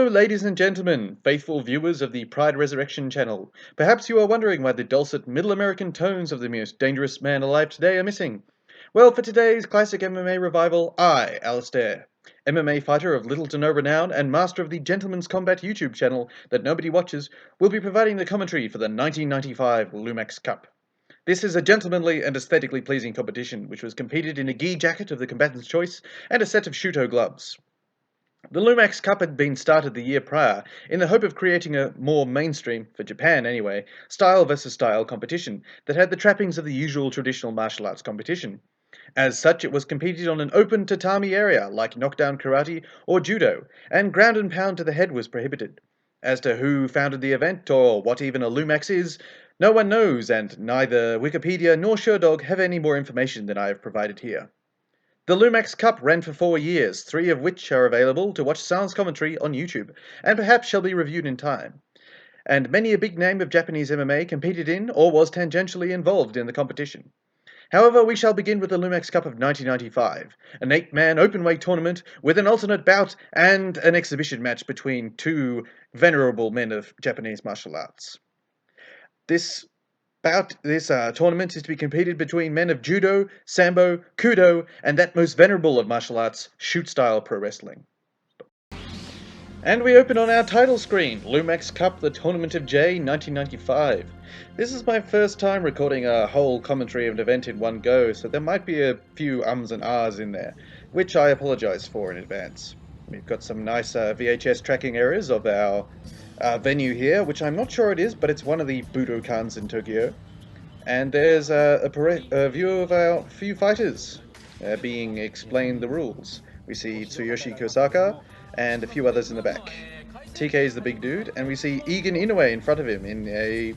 Hello, ladies and gentlemen, faithful viewers of the Pride Resurrection channel. Perhaps you are wondering why the dulcet Middle American tones of the most dangerous man alive today are missing. Well, for today's Classic MMA Revival, I, Alistair, MMA fighter of little to no renown and master of the Gentleman's Combat YouTube channel that nobody watches, will be providing the commentary for the 1995 Lumax Cup. This is a gentlemanly and aesthetically pleasing competition, which was competed in a gi jacket of the combatant's choice and a set of shuto gloves. The Lumax Cup had been started the year prior in the hope of creating a more mainstream, for Japan anyway, style versus style competition that had the trappings of the usual traditional martial arts competition. As such, it was competed on an open tatami area like knockdown karate or judo, and ground and pound to the head was prohibited. As to who founded the event or what even a Lumax is, no one knows, and neither Wikipedia nor Sherdog have any more information than I have provided here. The Lumax Cup ran for 4 years, 3 of which are available to watch sounds commentary on YouTube, and perhaps shall be reviewed in time. And many a big name of Japanese MMA competed in or was tangentially involved in the competition. However, we shall begin with the Lumax Cup of 1995, an 8-man open-weight tournament with an alternate bout and an exhibition match between two venerable men of Japanese martial arts. This tournament is to be competed between men of judo, sambo, kudo, and that most venerable of martial arts, shoot-style pro wrestling. And we open on our title screen, Lumax Cup, the Tournament of J, 1995. This is my first time recording a whole commentary of an event in one go, so there might be a few ums and ahs in there, which I apologise for in advance. We've got some nice VHS tracking errors of our venue here, which I'm not sure it is, but it's one of the Budokans in Tokyo. And there's a view of our few fighters being explained the rules. We see Tsuyoshi Kosaka and a few others in the back. TK is the big dude, and we see Egan Inouye in front of him in a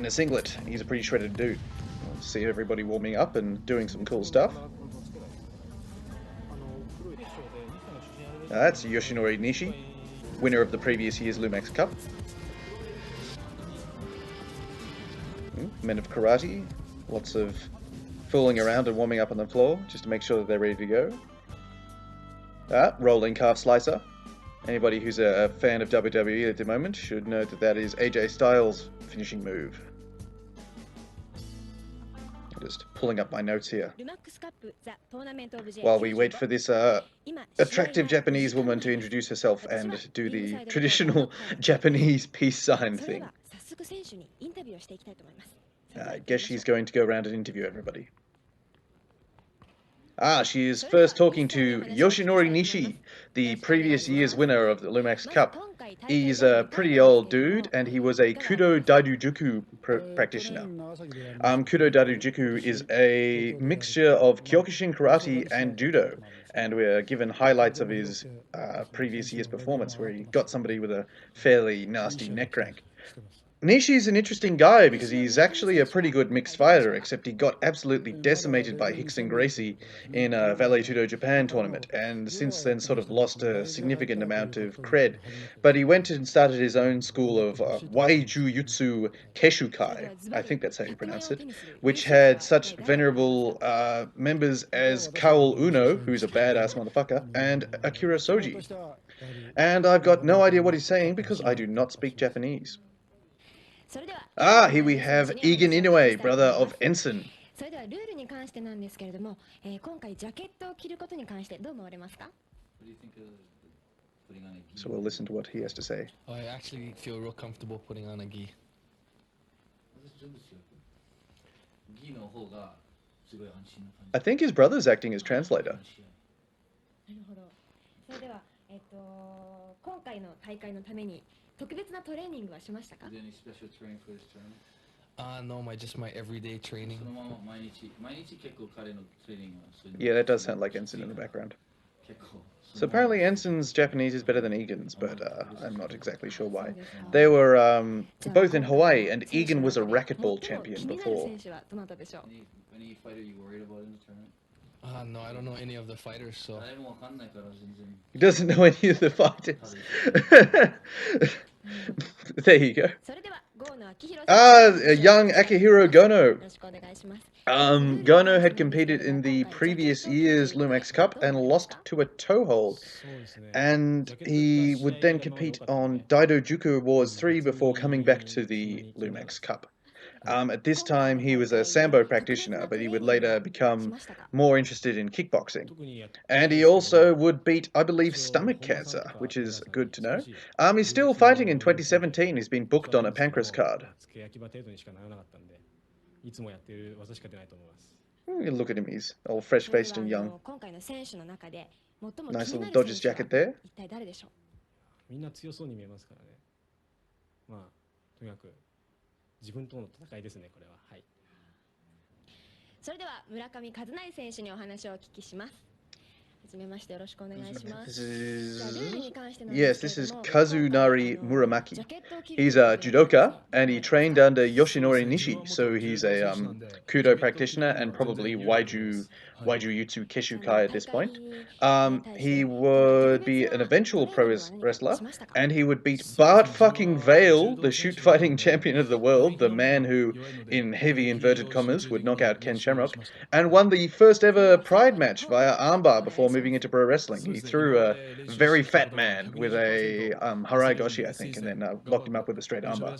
singlet. He's a pretty shredded dude. We'll see everybody warming up and doing some cool stuff. That's Yoshinori Nishi, winner of the previous year's Lumax Cup. Men of karate, lots of fooling around and warming up on the floor just to make sure that they're ready to go. Rolling calf slicer. Anybody who's a fan of WWE at the moment should know that that is AJ Styles' finishing move. I'm just pulling up my notes here while we wait for this attractive Japanese woman to introduce herself and do the traditional Japanese peace sign thing. I guess she's going to go around and interview everybody. She is first talking to Yoshinori Nishi, the previous year's winner of the Lumax Cup. He's a pretty old dude, and he was a Kudo Daijuku practitioner. Kudo Daijuku is a mixture of Kyokushin karate and judo, and we're given highlights of his previous year's performance, where he got somebody with a fairly nasty neck crank. Nishi's an interesting guy because he's actually a pretty good mixed fighter, except he got absolutely decimated by Rickson Gracie in a Vale Tudo Japan tournament, and since then sort of lost a significant amount of cred. But he went and started his own school of Waijujutsu Keshukai, I think that's how you pronounce it, which had such venerable members as Kaol Uno, who's a badass motherfucker, and Akira Soji. And I've got no idea what he's saying because I do not speak Japanese. Here we have Egan Inouye, brother of Ensign. So we'll listen to what he has to say. I actually feel real comfortable putting on a gi. I think his brother's acting as translator. No, my everyday training. Yeah, that does sound like Ensign in the background. So apparently Ensign's Japanese is better than Egan's, but I'm not exactly sure why. They were both in Hawaii, and Egan was a racquetball champion before. Any fighter you worried about in the tournament? No, I don't know any of the fighters, so... He doesn't know any of the fighters. There you go. young Akihiro Gono. Gono had competed in the previous year's Lumax Cup and lost to a toe hold. And he would then compete on Daidojuku Wars 3 before coming back to the Lumax Cup. At this time, he was a Sambo practitioner, but he would later become more interested in kickboxing. And he also would beat, I believe, Stomach Cancer, which is good to know. He's still fighting in 2017. He's been booked on a Pancrase card. Look at him, he's all fresh-faced and young. Nice little Dodgers jacket there. みんな強そうに見えますからね。まあとにかく自分との戦いですねこれは。はい。それでは村上和成選手にお話をお聞きします。 Yes, this is Kazunari Murakami. He's a judoka, and he trained under Yoshinori Nishi, so he's a kudo practitioner and probably Waiju Jutsu Keshukai at this point. He would be an eventual pro wrestler, and he would beat Bart fucking Vale, the shoot fighting champion of the world, the man who, in heavy inverted commas, would knock out Ken Shamrock, and won the first ever Pride match via armbar before moving into pro wrestling. He threw a very fat man with a Harai Goshi, I think, and then locked him up with a straight armbar.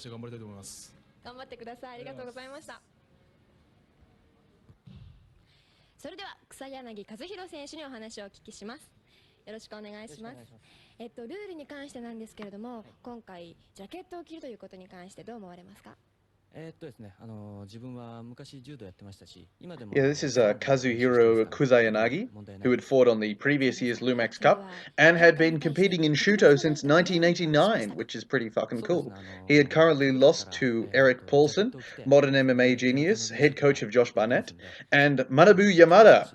頑張ってください。ありがとうございました。それでは草柳和弘選手にお話をお聞きします。よろしくお願いします。ルールに関してなんですけれども、今回ジャケットを着るということに関してどう思われますか？ Yeah, this is Kazuhiro Kusai who had fought on the previous year's Lumax Cup and had been competing in Shuto since 1989, which is pretty fucking cool. He had currently lost to Eric Paulson, modern MMA genius, head coach of Josh Barnett, and Manabu Yamada,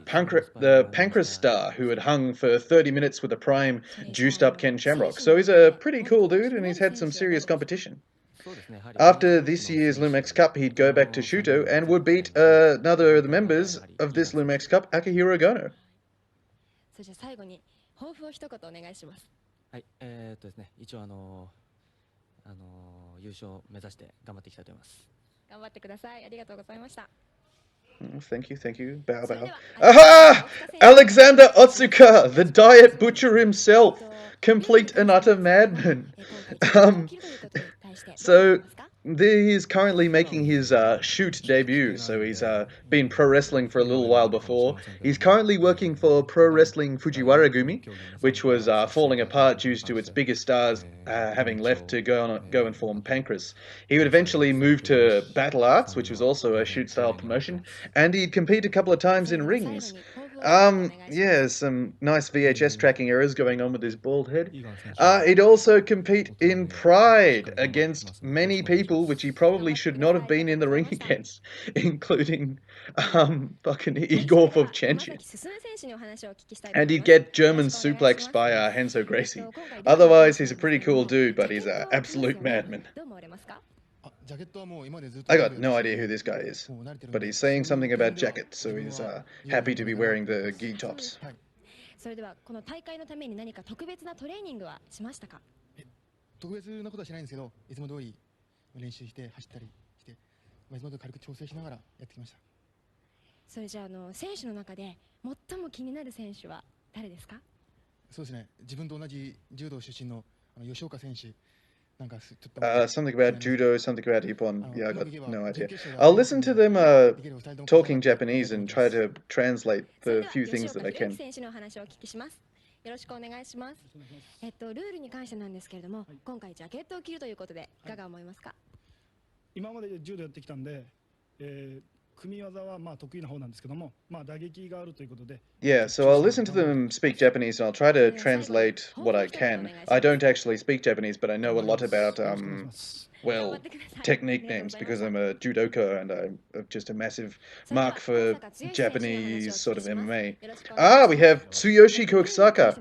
the Pancrase star, who had hung for 30 minutes with a prime, juiced-up Ken Shamrock. So he's a pretty cool dude, and he's had some serious competition. After this year's Lumax Cup, he'd go back to Shuto and would beat another of the members of this Lumax Cup, Akihiro Gono. そして最後に抱負を一言お願いします。はい、ですね、一応優勝を目指して頑張っていきたいと思います。頑張ってください。ありがとうございました。 Thank you, thank you. Bow, bow. Aha! Alexander Otsuka, the diet butcher himself, complete and utter madman. So he's currently making his shoot debut. So he's been pro wrestling for a little while before. He's currently working for Pro Wrestling Fujiwara Gumi, which was falling apart due to its biggest stars having left to go and form Pancrase. He would eventually move to Battle Arts, which was also a shoot style promotion, and he'd compete a couple of times in rings. Yeah, some nice VHS tracking errors going on with his bald head. He'd also compete in Pride against many people, which he probably should not have been in the ring against, including fucking Igor Vovchanchi. And he'd get German suplexed by Henso Gracie. Otherwise, he's a pretty cool dude, but he's an absolute madman. I got no idea who this guy is, but he's saying something about jackets, so he's happy to be wearing the gi tops. それではこの大会のために何か特別なトレーニングはしましたか？特別なことはしないんですけど、いつも通り練習して走ったりして、いつも通り軽く調整しながらやってきました。それじゃあ選手の中で最も気になる選手は誰ですか？そうですね。自分と同じ柔道出身の吉岡選手。 Something about judo, something about Ippon. Yeah, I got no idea. I'll listen to them talking Japanese and try to translate the few things that I can. よろしくお願いします。ルールに関してなんですけれども、今回ジャケットを着るということでいかが思いますか？今まで柔道やってきたんで、組み技は得意な方なんですけども、打撃があるということで。Yeah, so I'll listen to them speak Japanese and I'll try to translate what I can. I don't actually speak Japanese, but I know a lot about well, technique names because I'm a judoka and I'm just a massive mark for Japanese sort of MMA. We have Tsuyoshi Kosaka.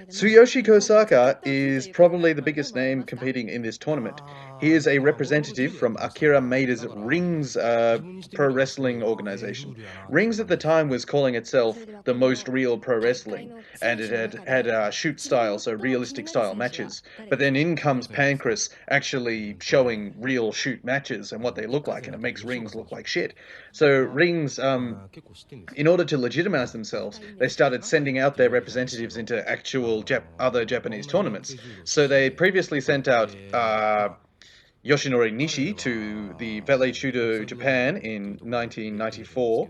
Tsuyoshi Kosaka is probably the biggest name competing in this tournament. He is a representative from Akira Maida's Rings pro wrestling organization. Rings at the time was calling itself the most real pro wrestling, and it had shoot style, so realistic style matches. But then in comes Pancrase actually showing real shoot matches and what they look like, and it makes Rings look like shit. So Rings, in order to legitimize themselves, they started sending out their representatives into actual other Japanese tournaments. So they previously sent out Yoshinori Nishi to the Valley Judo Japan in 1994.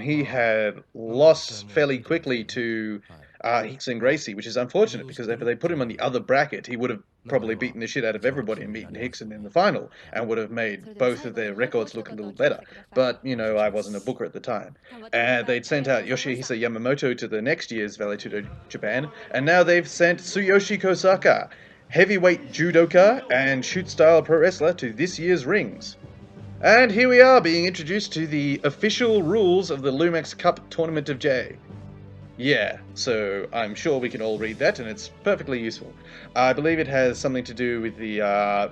He had lost fairly quickly to Hickson Gracie, which is unfortunate because if they put him on the other bracket, he would have probably beaten the shit out of everybody and beaten Hickson in the final and would have made both of their records look a little better. But, you know, I wasn't a booker at the time. And they'd sent out Yoshihisa Yamamoto to the next year's Valley Judo Japan, and now they've sent Tsuyoshi Kosaka, heavyweight judoka and shoot-style pro wrestler, to this year's Rings. And here we are being introduced to the official rules of the Lumax Cup Tournament of J. Yeah, so I'm sure we can all read that, and it's perfectly useful. I believe it has something to do with the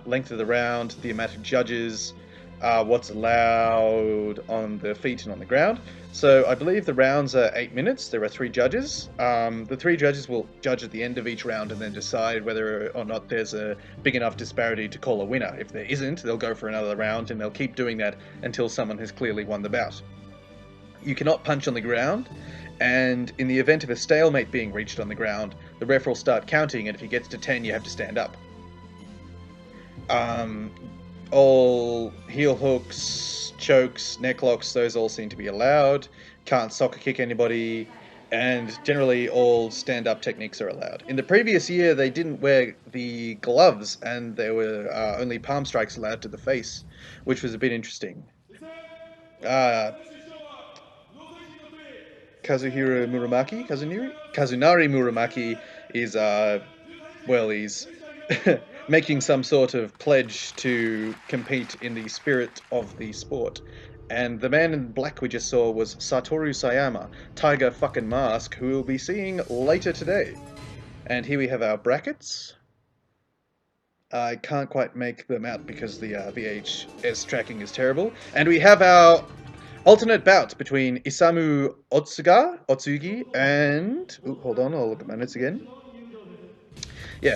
length of the round, the amount of judges, what's allowed on the feet and on the ground. So I believe the rounds are 8 minutes. There are 3 judges. The 3 judges will judge at the end of each round and then decide whether or not there's a big enough disparity to call a winner. If there isn't, they'll go for another round, and they'll keep doing that until someone has clearly won the bout. You cannot punch on the ground, and in the event of a stalemate being reached on the ground, the ref will start counting, and if he gets to 10, you have to stand up. All heel hooks, chokes, neck locks, those all seem to be allowed. Can't soccer kick anybody, and generally all stand-up techniques are allowed. In the previous year, they didn't wear the gloves, and there were only palm strikes allowed to the face, which was a bit interesting. Kazunari Murakami is, he's making some sort of pledge to compete in the spirit of the sport. And the man in black we just saw was Satoru Sayama, Tiger fucking Mask, who we'll be seeing later today. And here we have our brackets. I can't quite make them out because the VHS tracking is terrible. And we have our alternate bout between Isamu Otsuki, and... Ooh, hold on, I'll look at my notes again. Yeah.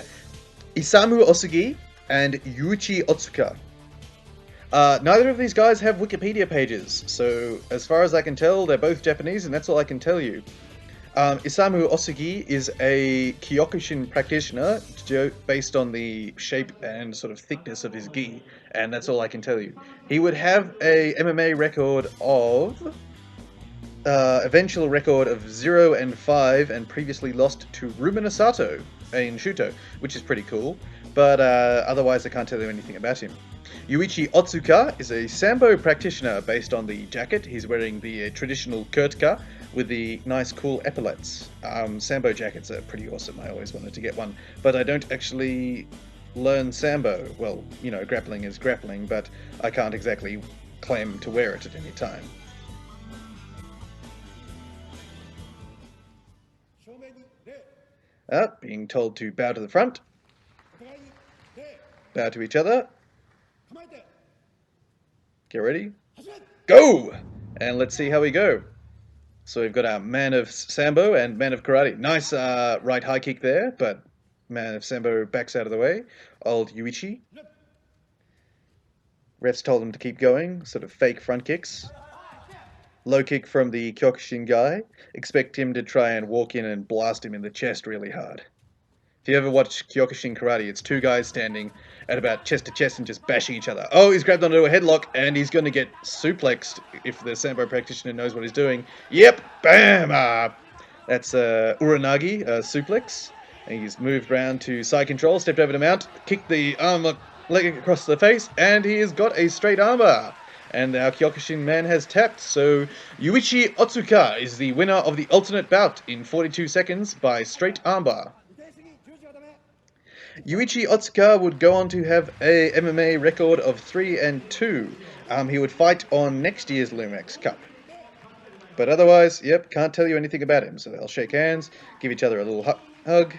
Isamu Otsuki and Yuichi Otsuka. Neither of these guys have Wikipedia pages, so as far as I can tell, they're both Japanese, and that's all I can tell you. Isamu Otsuki is a Kyokushin practitioner based on the shape and sort of thickness of his gi, and that's all I can tell you. He would have a MMA record of... eventual record of 0-5, and previously lost to Rumina Sato in Shuto, which is pretty cool, but otherwise I can't tell you anything about him. Yuichi Otsuka is a Sambo practitioner based on the jacket. He's wearing the traditional kurtka with the nice cool epaulets. Sambo jackets are pretty awesome. I always wanted to get one, but I don't actually learn Sambo. Well, you know, grappling is grappling, but I can't exactly claim to wear it at any time. Being told to bow to the front. Bow to each other. Get ready. Go! And let's see how we go. So we've got our man of Sambo and man of Karate. Nice right high kick there, but man of Sambo backs out of the way. Old Yuichi. Refs told him to keep going, sort of fake front kicks. Low kick from the Kyokushin guy. Expect him to try and walk in and blast him in the chest really hard. If you ever watch Kyokushin Karate, it's 2 guys standing at about chest to chest and just bashing each other. Oh, he's grabbed onto a headlock and he's going to get suplexed if the Sambo practitioner knows what he's doing. Yep, bam! That's Uranagi, suplex. And he's moved round to side control, stepped over to mount, kicked the leg across the face, and he has got a straight armbar. And our Kyokushin man has tapped, so Yuichi Otsuka is the winner of the alternate bout in 42 seconds by straight armbar. Yuichi Otsuka would go on to have a MMA record of 3-2. He would fight on next year's Lumax Cup. But otherwise, yep, can't tell you anything about him. So they'll shake hands, give each other a little hug.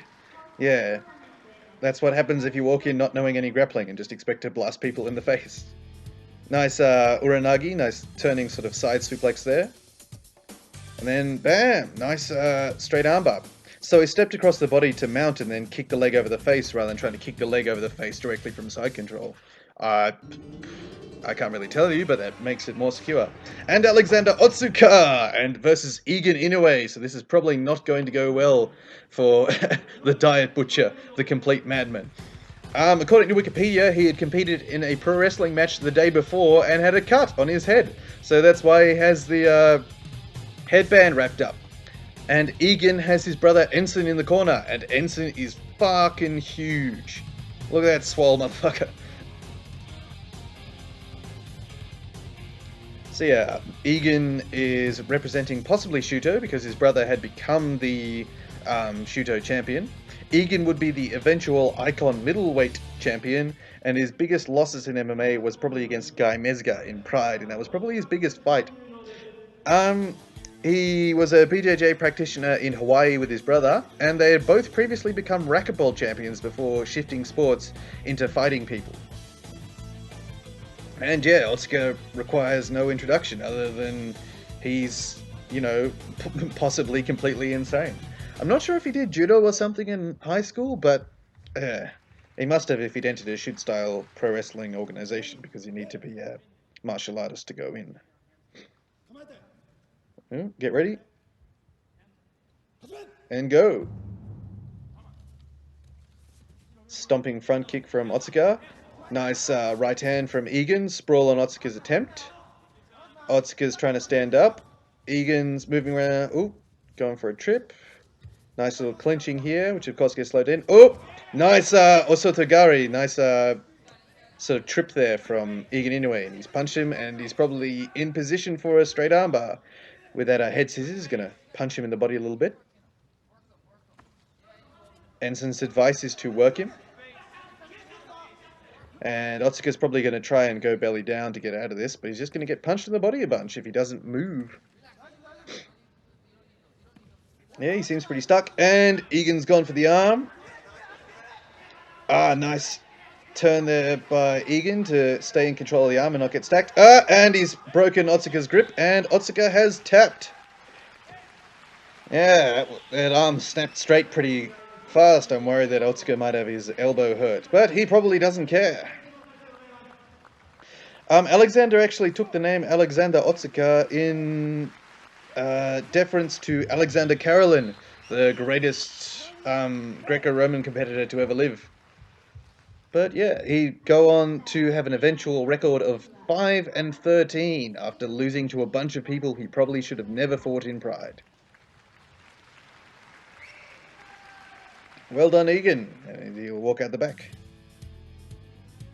Yeah. that's what happens if you walk in not knowing any grappling and just expect to blast people in the face. Nice uranagi, nice turning sort of side suplex there. And then, bam! Nice straight armbar. So he stepped across the body to mount and then kick the leg over the face rather than trying to kick the leg over the face directly from side control. I can't really tell you, but that makes it more secure. And Alexander Otsuka and versus Egan Inouye. So this is probably not going to go well for the Diet Butcher, the complete madman. According to Wikipedia, he had competed in a pro wrestling match the day before and had a cut on his head. So that's why he has the headband wrapped up. And Egan has his brother Ensign in the corner, and Ensign is fucking huge. Look at that swole motherfucker. So yeah, Egan is representing possibly Shuto because his brother had become the Shuto champion. Egan would be the eventual Icon middleweight champion, and his biggest losses in MMA was probably against Guy Mezga in Pride, and that was probably his biggest fight. He was a BJJ practitioner in Hawaii with his brother, and they had both previously become racquetball champions before shifting sports into fighting people. And yeah, Otsuka requires no introduction other than he's, you know, possibly completely insane. I'm not sure if he did judo or something in high school, but he must have if he'd entered a shoot-style pro wrestling organization, because you need to be a martial artist to go in. Get ready. And go. Stomping front kick from Otsuka. Nice right hand from Egan. Sprawl on Otsuka's attempt. Otsuka's trying to stand up. Egan's moving around. Ooh, going for a trip. Nice little clinching here, which of course gets slowed in. Oh, nice Osotogari. Nice sort of trip there from Egan Inouye. And he's punched him, and he's probably in position for a straight armbar. With that head scissors, going to punch him in the body a little bit. Ensign's advice is to work him. And Otsuka's probably going to try and go belly down to get out of this, but he's just going to get punched in the body a bunch if he doesn't move. Yeah, he seems pretty stuck. And Egan's gone for the arm. Nice turn there by Egan to stay in control of the arm and not get stacked. And he's broken Otsuka's grip, and Otsuka has tapped. Yeah, that arm snapped straight pretty fast. I'm worried that Otsuka might have his elbow hurt, but he probably doesn't care. Alexander actually took the name Alexander Otsuka in deference to Alexander Karelin, the greatest Greco-Roman competitor to ever live. But yeah, he'd go on to have an eventual record of 5-13 after losing to a bunch of people he probably should have never fought in Pride. Well done, Egan. And he'll walk out the back.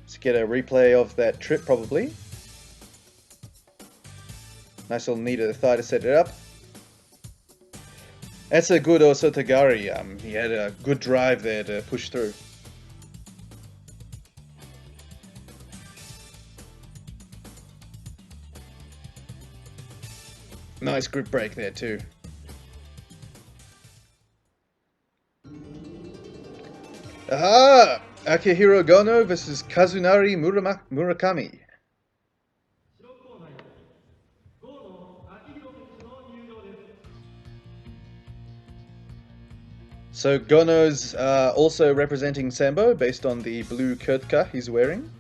Let's get a replay of that trip, probably. Nice little knee to the thigh to set it up. That's a good Osotogari. He had a good drive there to push through. Nice grip break there too. Aha! Akihiro Gono versus Kazunari Murakami. So Gono's also representing Sambo based on the blue kurtka he's wearing.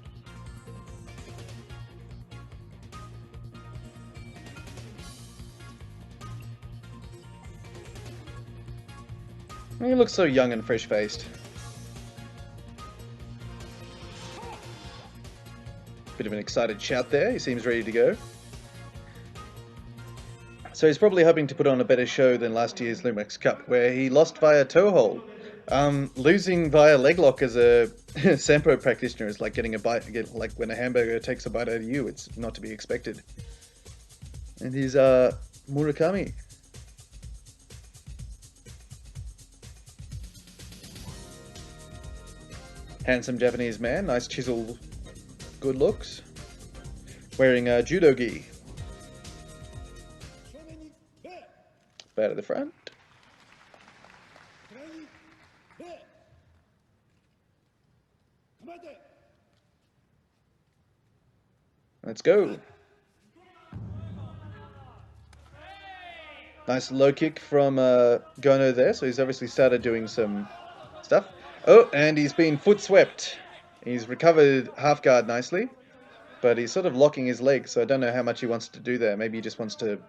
He looks so young and fresh-faced. Bit of an excited shout there. He seems ready to go. So he's probably hoping to put on a better show than last year's Lumax Cup, where he lost via toe hold. Losing via leg lock as a Sampo practitioner is like getting a bite, like when a hamburger takes a bite out of you. It's not to be expected. And he's Murakami. Handsome Japanese man, nice chiseled, good looks. Wearing a judo gi. Back to the front. Let's go. Nice low kick from Gono there, so he's obviously started doing some stuff. Oh, and he's been foot swept. He's recovered half guard nicely, but he's sort of locking his legs, so I don't know how much he wants to do there. Maybe he just wants to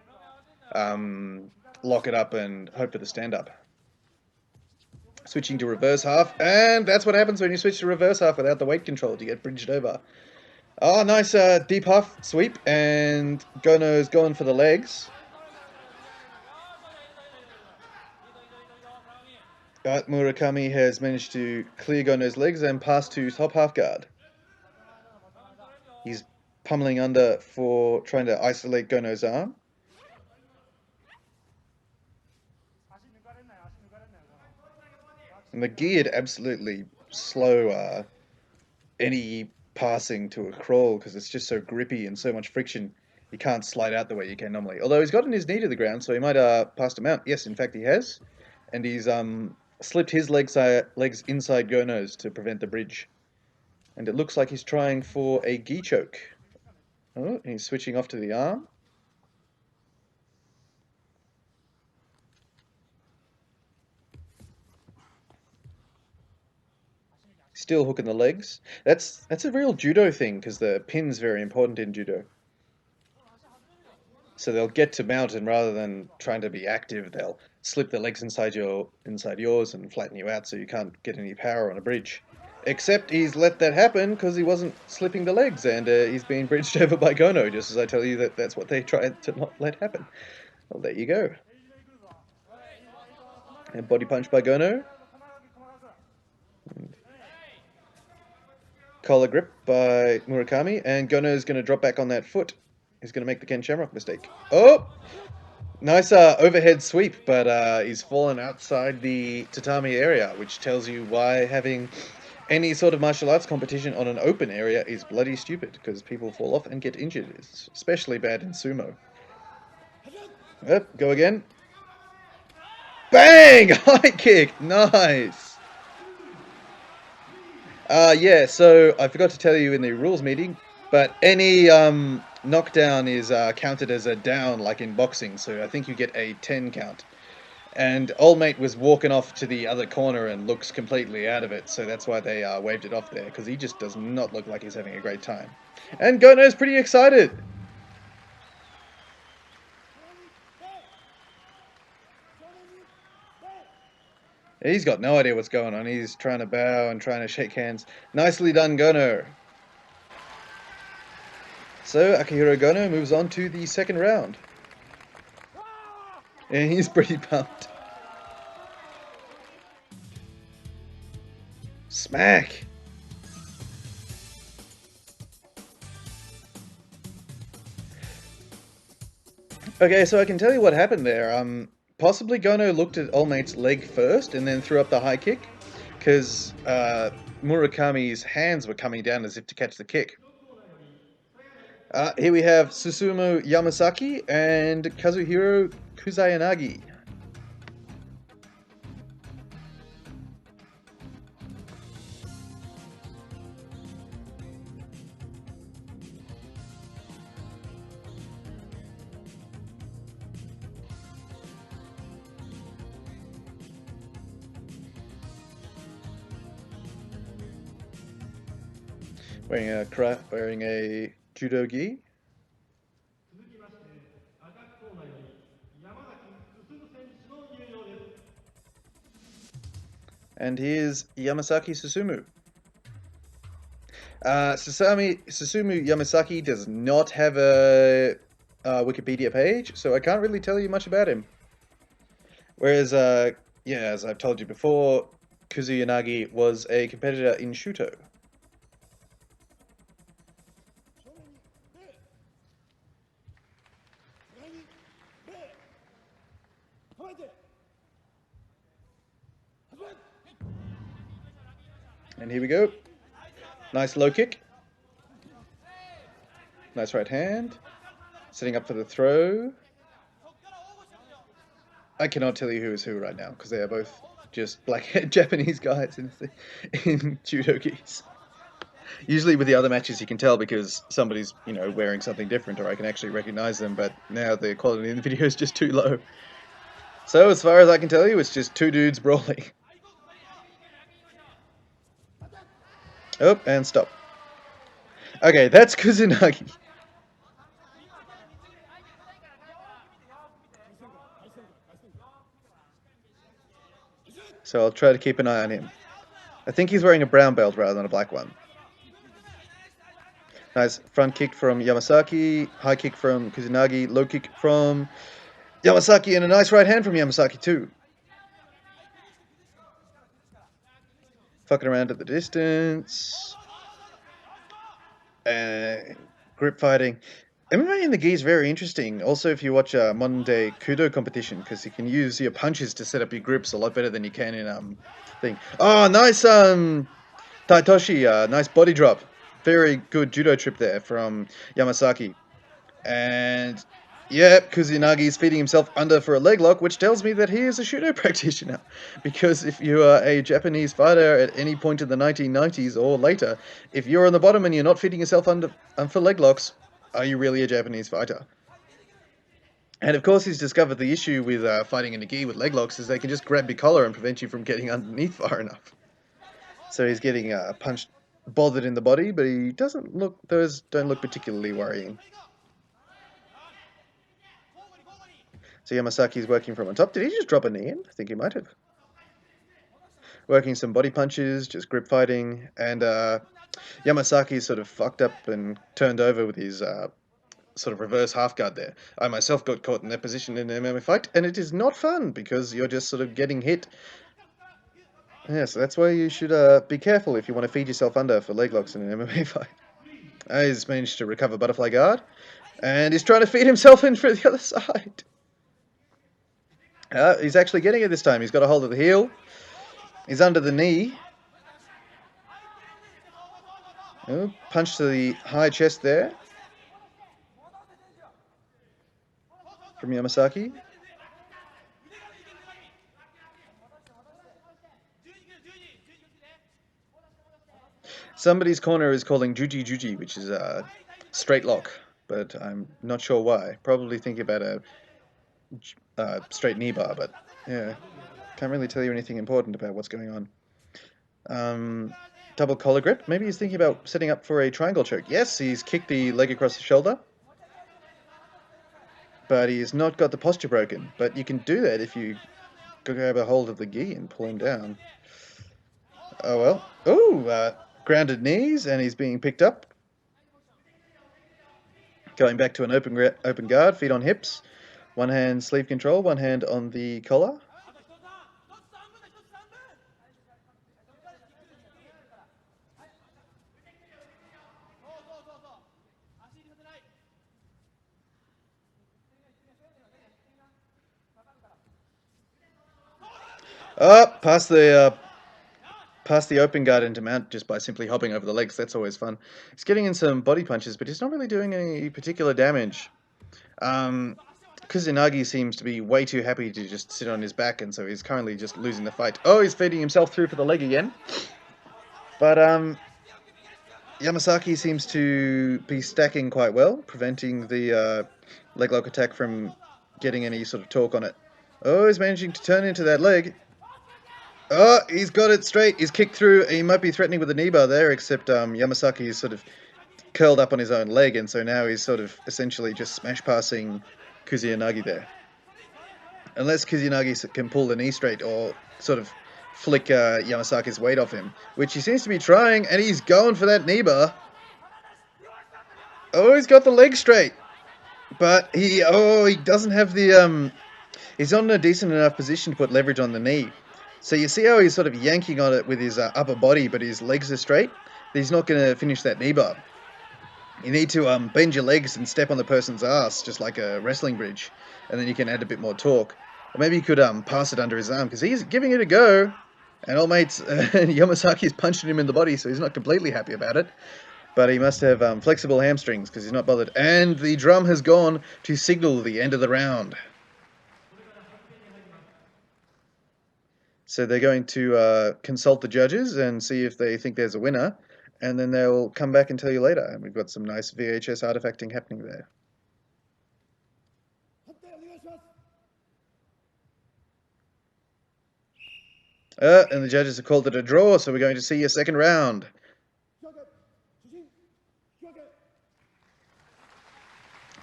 lock it up and hope for the stand-up. Switching to reverse half, and that's what happens when you switch to reverse half without the weight control. You get bridged over. Oh, nice deep half sweep, and Gono's going for the legs. But Murakami has managed to clear Gono's legs and pass to top half guard. He's pummeling under for trying to isolate Gono's arm. And the geared absolutely slow any passing to a crawl because it's just so grippy and so much friction. You can't slide out the way you can normally. Although he's gotten his knee to the ground, so he might passed him out. Yes, in fact he has. And he's slipped his legs inside Gono's to prevent the bridge. And it looks like he's trying for a gi choke. Oh, he's switching off to the arm. Still hooking the legs. That's a real judo thing because the pin's very important in judo. So they'll get to mount, and rather than trying to be active, they'll slip their legs inside yours and flatten you out so you can't get any power on a bridge. Except he's let that happen because he wasn't slipping the legs, and he's being bridged over by Gono, just as I tell you that's what they tried to not let happen. Well, there you go. And body punch by Gono. And collar grip by Murakami, and Gono's going to drop back on that foot. He's going to make the Ken Shamrock mistake. Oh! Nice overhead sweep, but he's fallen outside the tatami area, which tells you why having any sort of martial arts competition on an open area is bloody stupid, because people fall off and get injured. It's especially bad in sumo. Yep, go again. Bang! High kick! Nice! Yeah, so I forgot to tell you in the rules meeting, but any knockdown is counted as a down, like in boxing, so I think you get a 10 count. And old mate was walking off to the other corner and looks completely out of it, so that's why they waved it off there, because he just does not look like he's having a great time. And Gono's pretty excited! He's got no idea what's going on. He's trying to bow and trying to shake hands. Nicely done, Gono. So, Akihiro Gono moves on to the second round. And he's pretty pumped. Smack! Okay, so I can tell you what happened there. Possibly Gono looked at old mate's leg first and then threw up the high kick, because Murakami's hands were coming down as if to catch the kick. Here we have Susumu Yamazaki and Kazuhiro Koozai. Wearing a judo gi. And here's Yamazaki Susumu. Susumu Yamazaki does not have a Wikipedia page, so I can't really tell you much about him. Whereas, yeah, as I've told you before, Kuzuyanagi was a competitor in Shuto. And here we go. Nice low kick. Nice right hand. Setting up for the throw. I cannot tell you who is who right now, because they are both just black-haired Japanese guys in judo gis. Usually with the other matches you can tell because somebody's, wearing something different or I can actually recognize them, but now the quality in the video is just too low. So as far as I can tell you, it's just two dudes brawling. Oh, and stop. Okay, that's Kusanagi. So I'll try to keep an eye on him. I think he's wearing a brown belt rather than a black one. Nice front kick from Yamazaki, high kick from Kusanagi, low kick from Yamazaki, and a nice right hand from Yamazaki too. Fucking around at the distance. Grip fighting. MMA in the gi is very interesting. Also, if you watch a modern day Kudo competition, because you can use your punches to set up your grips a lot better than you can in thing. Oh, nice Taitoshi, nice body drop. Very good judo trip there from Yamazaki. And yep, Kusanagi is feeding himself under for a leg lock, which tells me that he is a judo practitioner. Because if you are a Japanese fighter at any point in the 1990s or later, if you're on the bottom and you're not feeding yourself under for leg locks, are you really a Japanese fighter? And of course, he's discovered the issue with fighting in a gi with leg locks is they can just grab your collar and prevent you from getting underneath far enough. So he's getting punched, bothered in the body, but he doesn't look. Those don't look particularly worrying. So Yamasaki's working from on top. Did he just drop a knee in? I think he might have. Working some body punches, just grip fighting, and Yamasaki's sort of fucked up and turned over with his sort of reverse half guard there. I myself got caught in that position in an MMA fight, and it is not fun because you're just sort of getting hit. Yeah, so that's why you should be careful if you want to feed yourself under for leg locks in an MMA fight. He's managed to recover butterfly guard, and he's trying to feed himself in for the other side. He's actually getting it this time. He's got a hold of the heel. He's under the knee. Oh, punch to the high chest there from Yamasaki. Somebody's corner is calling Juji Juji, which is a straight lock, but I'm not sure why. Probably thinking about a straight knee bar, but yeah, can't really tell you anything important about what's going on. Double collar grip. Maybe he's thinking about setting up for a triangle choke. Yes, he's kicked the leg across the shoulder, but he's not got the posture broken. But you can do that if you grab a hold of the gi and pull him down. Oh well. Oh, grounded knees, and he's being picked up. Going back to an open guard, feet on hips. One hand sleeve control, one hand on the collar. Past the open guard into mount just by simply hopping over the legs. That's always fun. He's getting in some body punches, but he's not really doing any particular damage. Kusanagi seems to be way too happy to just sit on his back, and so he's currently just losing the fight. Oh, he's feeding himself through for the leg again. But Yamasaki seems to be stacking quite well, preventing the leg lock attack from getting any sort of torque on it. Oh, he's managing to turn into that leg. Oh, he's got it straight. He's kicked through. He might be threatening with a knee bar there, except Yamasaki is sort of curled up on his own leg, and so now he's sort of essentially just smash passing Kusanagi there. Unless Kusanagi can pull the knee straight or sort of flick Yamasaki's weight off him, which he seems to be trying, and he's going for that knee bar. Oh, he's got the leg straight, but he doesn't have the he's not in a decent enough position to put leverage on the knee. So you see how he's sort of yanking on it with his upper body, but his legs are straight? He's not going to finish that knee bar. You need to bend your legs and step on the person's ass, just like a wrestling bridge, and then you can add a bit more torque. Or maybe you could pass it under his arm, because he's giving it a go. And old mates Yamasaki's punching him in the body, so he's not completely happy about it. But he must have flexible hamstrings, because he's not bothered. And the drum has gone to signal the end of the round. So they're going to consult the judges and see if they think there's a winner. and then they'll come back and tell you later. And we've got some nice VHS artifacting happening there. And the judges have called it a draw, so we're going to see a second round.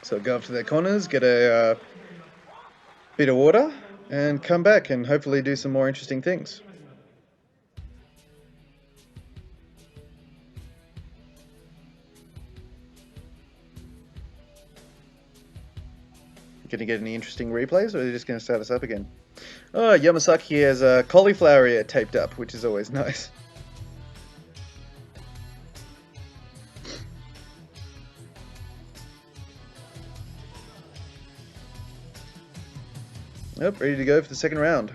So go up to their corners, get a bit of water, and come back and hopefully do some more interesting things. Going to get any interesting replays, or are they just going to start us up again? Oh, Yamazaki has a cauliflower ear taped up, which is always nice. Yep, ready to go for the second round.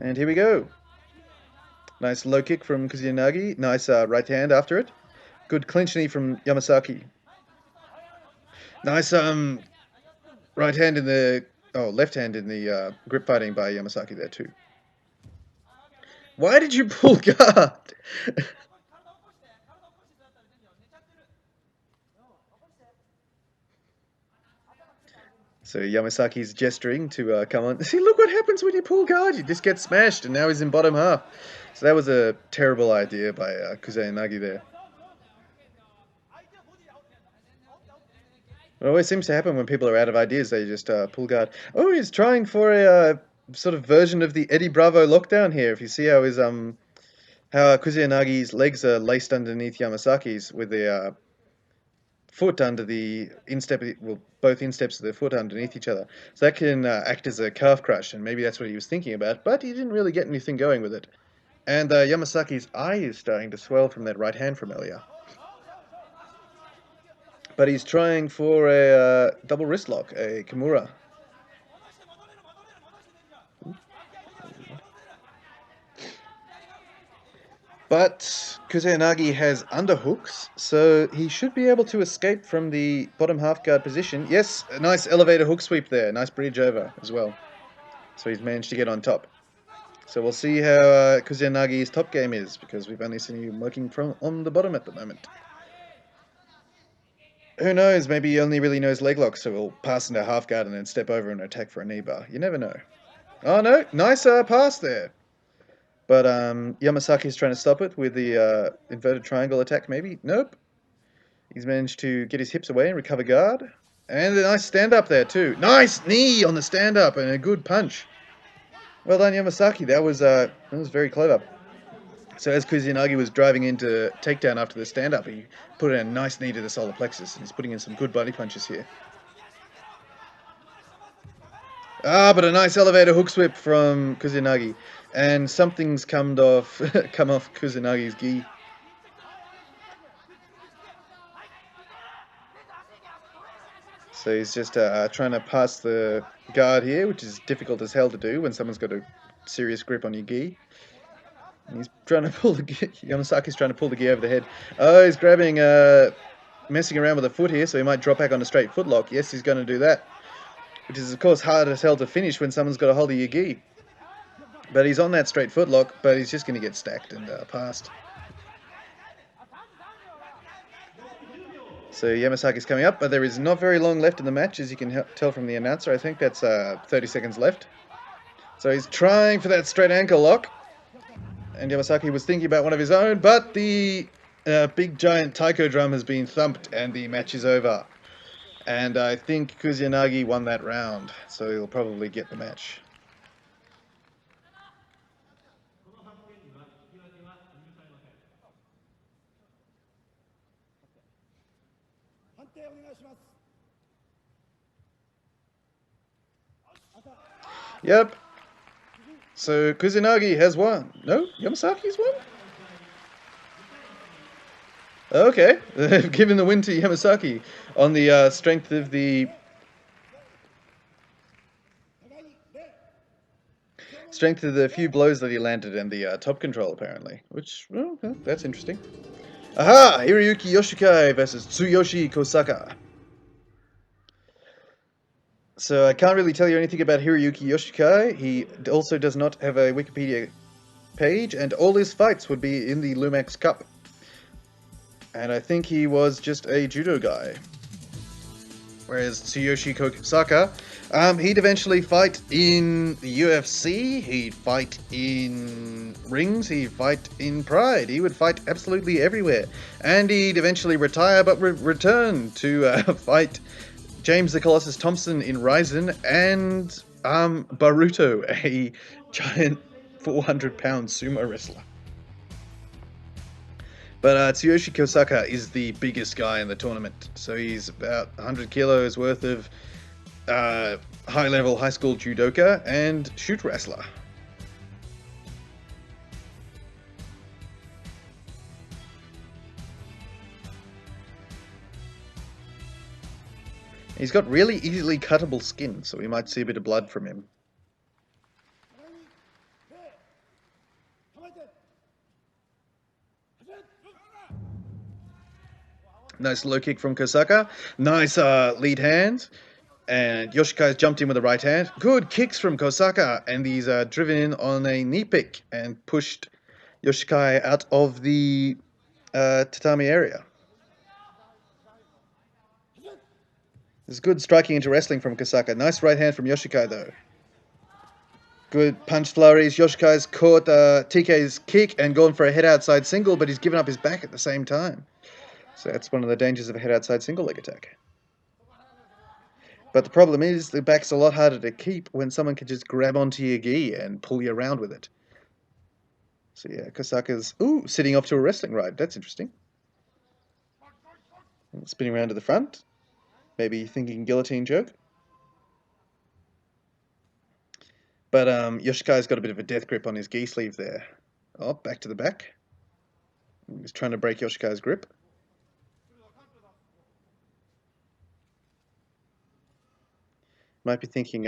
And here we go. Nice low kick from Kusanagi. Nice right hand after it. Good clinch knee from Yamazaki. Nice right hand in the... Oh, left hand in the grip fighting by Yamazaki there too. Why did you pull guard? So Yamasaki's gesturing to come on. See, look what happens when you pull guard. You just get smashed, and now he's in bottom half. So that was a terrible idea by Kusanagi there. It always seems to happen when people are out of ideas. They just pull guard. Oh, he's trying for a sort of version of the Eddie Bravo lockdown here. If you see how his how Kusanagi's legs are laced underneath Yamasaki's with the foot under the instep, well, both insteps of the foot underneath each other. So that can act as a calf crush, and maybe that's what he was thinking about, but he didn't really get anything going with it. And Yamasaki's eye is starting to swell from that right hand from earlier. But he's trying for a double wrist lock, a Kimura. But Kusanagi has underhooks, so he should be able to escape from the bottom half guard position. Yes, a nice elevator hook sweep there. Nice bridge over as well. So he's managed to get on top. So we'll see how Kusanagi's top game is, because we've only seen him working from on the bottom at the moment. Who knows, maybe he only really knows leg locks, so he'll pass into half guard and then step over and attack for a knee bar. You never know. Oh no, nice pass there. But Yamasaki's trying to stop it with the inverted triangle attack, maybe? Nope. He's managed to get his hips away and recover guard. And a nice stand-up there, too. Nice knee on the stand-up and a good punch. Well done, Yamasaki. That was very clever. So as Kusanagi was driving into takedown after the stand-up, he put in a nice knee to the solar plexus. And he's putting in some good body punches here. But a nice elevator hook sweep from Kusanagi. And something's come off Kusanagi's gi. So he's just trying to pass the guard here, which is difficult as hell to do when someone's got a serious grip on your gi. And he's trying to pull the gi. Yamasaki's trying to pull the gi over the head. Oh, he's grabbing, messing around with the foot here, so he might drop back on a straight foot lock. Yes, he's going to do that. Which is, of course, hard as hell to finish when someone's got a hold of your gi. But he's on that straight footlock, but he's just going to get stacked and passed. So Yamasaki's coming up, but there is not very long left in the match, as you can tell from the announcer. I think that's 30 seconds left. So he's trying for that straight ankle lock. And Yamasaki was thinking about one of his own, but the big giant taiko drum has been thumped and the match is over. And I think Kusanagi won that round, so he'll probably get the match. Yep. So Kusanagi has won. No? Yamasaki's won? Okay. They've given the win to Yamasaki on the strength of the... strength of the few blows that he landed and the top control, apparently. Which, well, that's interesting. Aha! Hiroyuki Yoshika versus Tsuyoshi Kosaka. So I can't really tell you anything about Hiroyuki Yoshika. He also does not have a Wikipedia page, and all his fights would be in the Lumax Cup. And I think he was just a judo guy. Whereas Tsuyoshi Kosaka, he'd eventually fight in the UFC, he'd fight in rings, he'd fight in Pride, he would fight absolutely everywhere. And he'd eventually retire, but return to fight James the Colossus Thompson in Ryzen, and Baruto, a giant 400-pound sumo wrestler. But Tsuyoshi Kosaka is the biggest guy in the tournament, so he's about 100 kilos worth of high-level high school judoka and shoot wrestler. He's got really easily cuttable skin, so we might see a bit of blood from him. Nice low kick from Kosaka. Nice lead hand. And Yoshika's jumped in with the right hand. Good kicks from Kosaka. And he's driven in on a knee pick and pushed Yoshika out of the tatami area. There's good striking into wrestling from Kosaka. Nice right hand from Yoshika, though. Good punch flurries. Yoshika's caught TK's kick and gone for a head outside single, but he's given up his back at the same time. So that's one of the dangers of a head outside single leg attack. But the problem is the back's a lot harder to keep when someone can just grab onto your gi and pull you around with it. So yeah, Kosaka's sitting off to a wrestling ride. That's interesting. Spinning around to the front. Maybe thinking guillotine joke. But Yoshika's got a bit of a death grip on his gi sleeve there. Oh, back to the back. He's trying to break Yoshika's grip. Might be thinking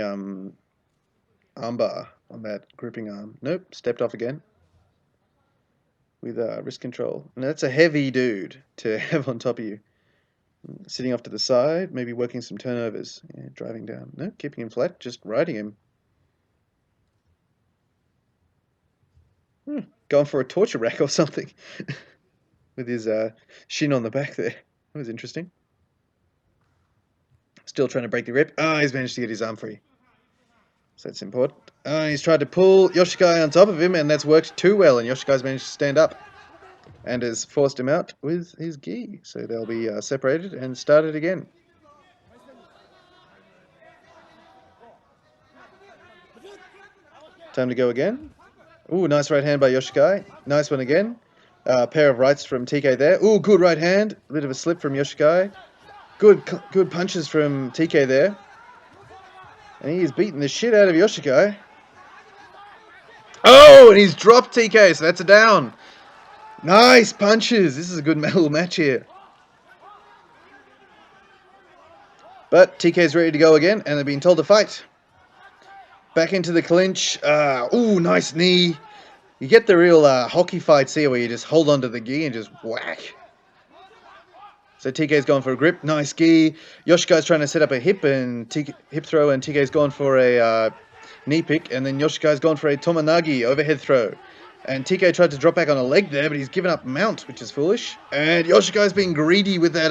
armbar on that gripping arm. Nope, stepped off again. With wrist control. And that's a heavy dude to have on top of you. Sitting off to the side, maybe working some turnovers. Yeah, driving down. No, keeping him flat, just riding him. Going for a torture rack or something. With his shin on the back there. That was interesting. Still trying to break the grip. He's managed to get his arm free. So that's important. He's tried to pull Yoshika on top of him, and that's worked too well, and Yoshika's managed to stand up. And has forced him out with his gi. So they'll be separated and started again. Time to go again. Ooh, nice right hand by Yoshika. Nice one again. Pair of rights from TK there. Ooh, good right hand. A bit of a slip from Yoshika. Good punches from TK there. And he's beating the shit out of Yoshika. Oh, and he's dropped TK, so that's a down. Nice punches. This is a good little match here. But TK's ready to go again, and they're being told to fight. Back into the clinch. Ooh, nice knee. You get the real hockey fights here where you just hold onto the gi and just whack. So TK's going for a grip. Nice gi. Yoshika's trying to set up a hip throw, and TK's gone for a knee pick. And then Yoshika's gone for a tomonagi overhead throw. And TK tried to drop back on a leg there, but he's given up mount, which is foolish. And Yoshika's being greedy with that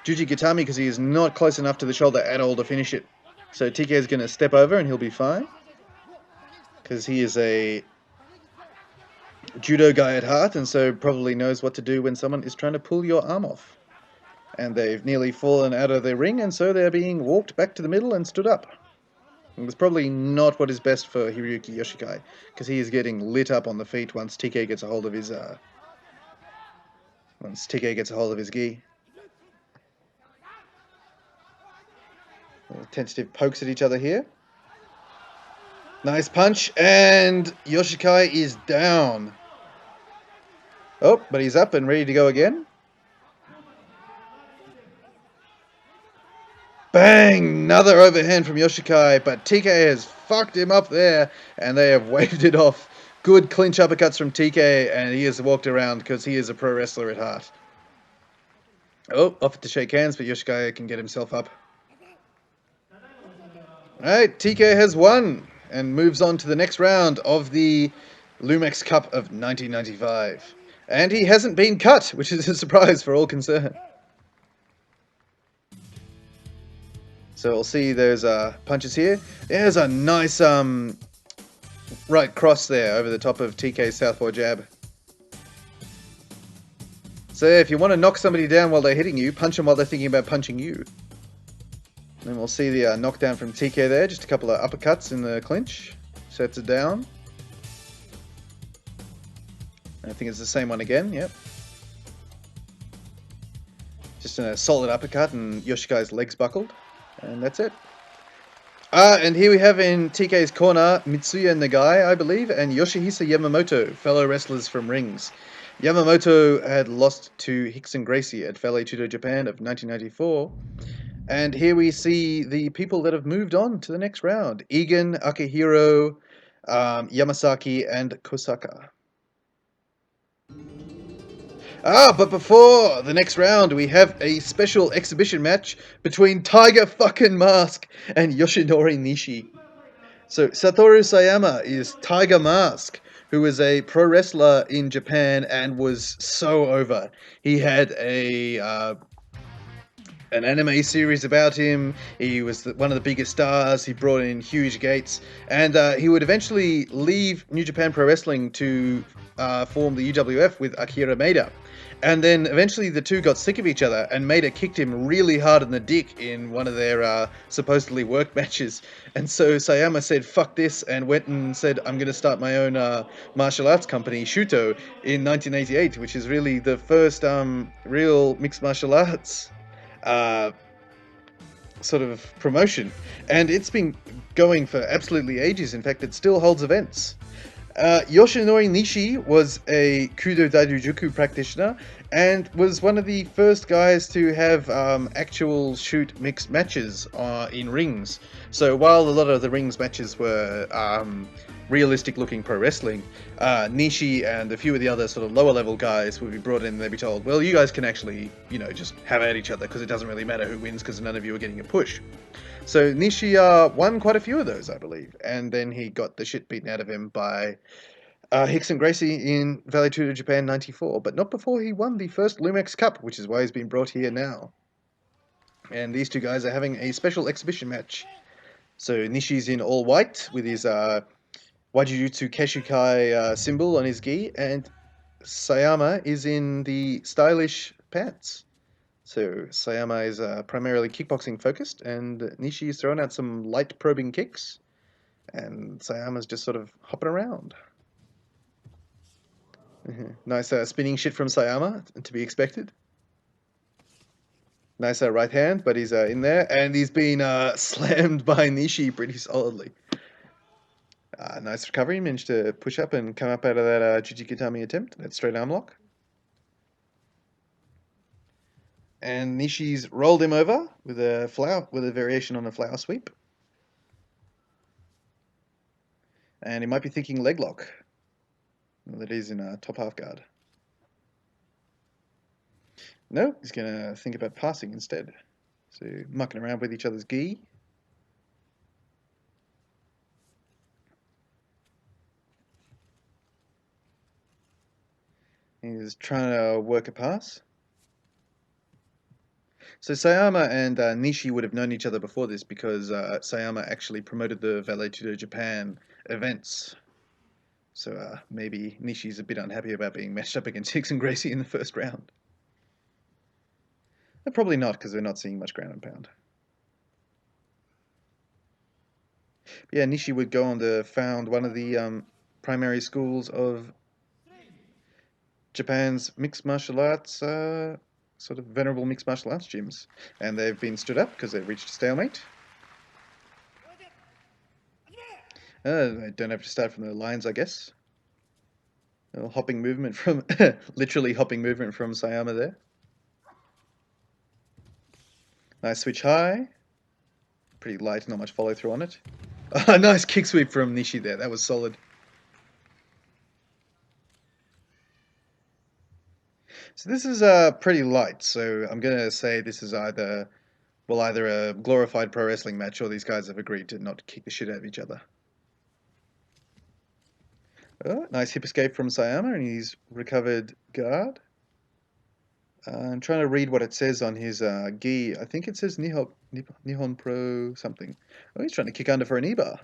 Juji Gatami because he is not close enough to the shoulder at all to finish it. So TK is going to step over and he'll be fine. Because he is a judo guy at heart, and so probably knows what to do when someone is trying to pull your arm off. And they've nearly fallen out of their ring, and so they're being walked back to the middle and stood up. It was probably not what is best for Hiroyuki Yoshika, because he is getting lit up on the feet once TK gets a hold of his gi. Tentative pokes at each other here. Nice punch, and Yoshika is down. Oh, but he's up and ready to go again. Bang! Another overhand from Yoshika, but TK has fucked him up there, and they have waved it off. Good clinch uppercuts from TK, and he has walked around because he is a pro wrestler at heart. Oh, offered to shake hands, but Yoshika can get himself up. Alright, TK has won and moves on to the next round of the Lumax Cup of 1995. And he hasn't been cut, which is a surprise for all concerned. So we'll see there's punches here. There's a nice right cross there over the top of TK's southpaw jab. So if you want to knock somebody down while they're hitting you, punch them while they're thinking about punching you. And we'll see the knockdown from TK there. Just a couple of uppercuts in the clinch. Sets it down. I think it's the same one again, yep. Just a solid uppercut and Yoshika's legs buckled. And that's it. And here we have in TK's corner, Mitsuya Nagai, I believe, and Yoshihisa Yamamoto, fellow wrestlers from rings. Yamamoto had lost to Rickson Gracie at Vale Tudo Japan of 1994. And here we see the people that have moved on to the next round. Egan, Akihiro, Yamazaki, and Kosaka. But before the next round, we have a special exhibition match between Tiger fucking Mask and Yoshinori Nishi. So Satoru Sayama is Tiger Mask, who was a pro wrestler in Japan and was so over. He had an anime series about him. He was one of the biggest stars. He brought in huge gates, and he would eventually leave New Japan Pro Wrestling to form the UWF with Akira Maeda. And then eventually the two got sick of each other, and Maeda kicked him really hard in the dick in one of their supposedly work matches. And so Sayama said, fuck this, and went and said, I'm going to start my own martial arts company, Shuto, in 1988, which is really the first real mixed martial arts sort of promotion. And it's been going for absolutely ages. In fact, it still holds events. Yoshinori Nishi was a Kudo Daijujuku practitioner and was one of the first guys to have actual shoot mixed matches in rings. So while a lot of the rings matches were realistic looking pro wrestling, Nishi and a few of the other sort of lower level guys would be brought in and they'd be told, well, you guys can actually, just have at each other because it doesn't really matter who wins because none of you are getting a push. So Nishi won quite a few of those, I believe, and then he got the shit beaten out of him by Rickson Gracie in Vale Tudo Japan 94, but not before he won the first Lumax Cup, which is why he's been brought here now. And these two guys are having a special exhibition match. So Nishi's in all white with his Wajujutsu Keshikai symbol on his gi, and Sayama is in the stylish pants. So Sayama is primarily kickboxing focused, and Nishi is throwing out some light probing kicks, and Sayama's just sort of hopping around. Nice spinning shit from Sayama, to be expected. Nice right hand, but he's in there, and he's been slammed by Nishi pretty solidly. Nice recovery, managed to push up and come up out of that Jujikatami attempt, that straight arm lock. And Nishi's rolled him over with a variation on a flower sweep. And he might be thinking leg lock. Well, that is in a top half guard. No, he's going to think about passing instead. So mucking around with each other's gi. He's trying to work a pass. So Sayama and Nishi would have known each other before this because Sayama actually promoted the Vale Tudo Japan events. So maybe Nishi's a bit unhappy about being matched up against Rickson Gracie in the first round. But probably not, because they're not seeing much ground and pound. But yeah, Nishi would go on to found one of the primary schools of Japan's mixed martial arts, sort of venerable mixed martial arts gyms. And they've been stood up because they've reached a stalemate. They don't have to start from the lines, I guess. A little hopping movement from, literally hopping movement from Sayama there. Nice switch high. Pretty light, not much follow through on it. Nice kick sweep from Nishi there, that was solid. So this is pretty light, so I'm going to say this is either Well, either a glorified pro wrestling match or these guys have agreed to not kick the shit out of each other. Oh, nice hip escape from Sayama, and he's recovered guard. I'm trying to read what it says on his gi. I think it says Nihon Pro something. Oh, he's trying to kick under for an E-bar.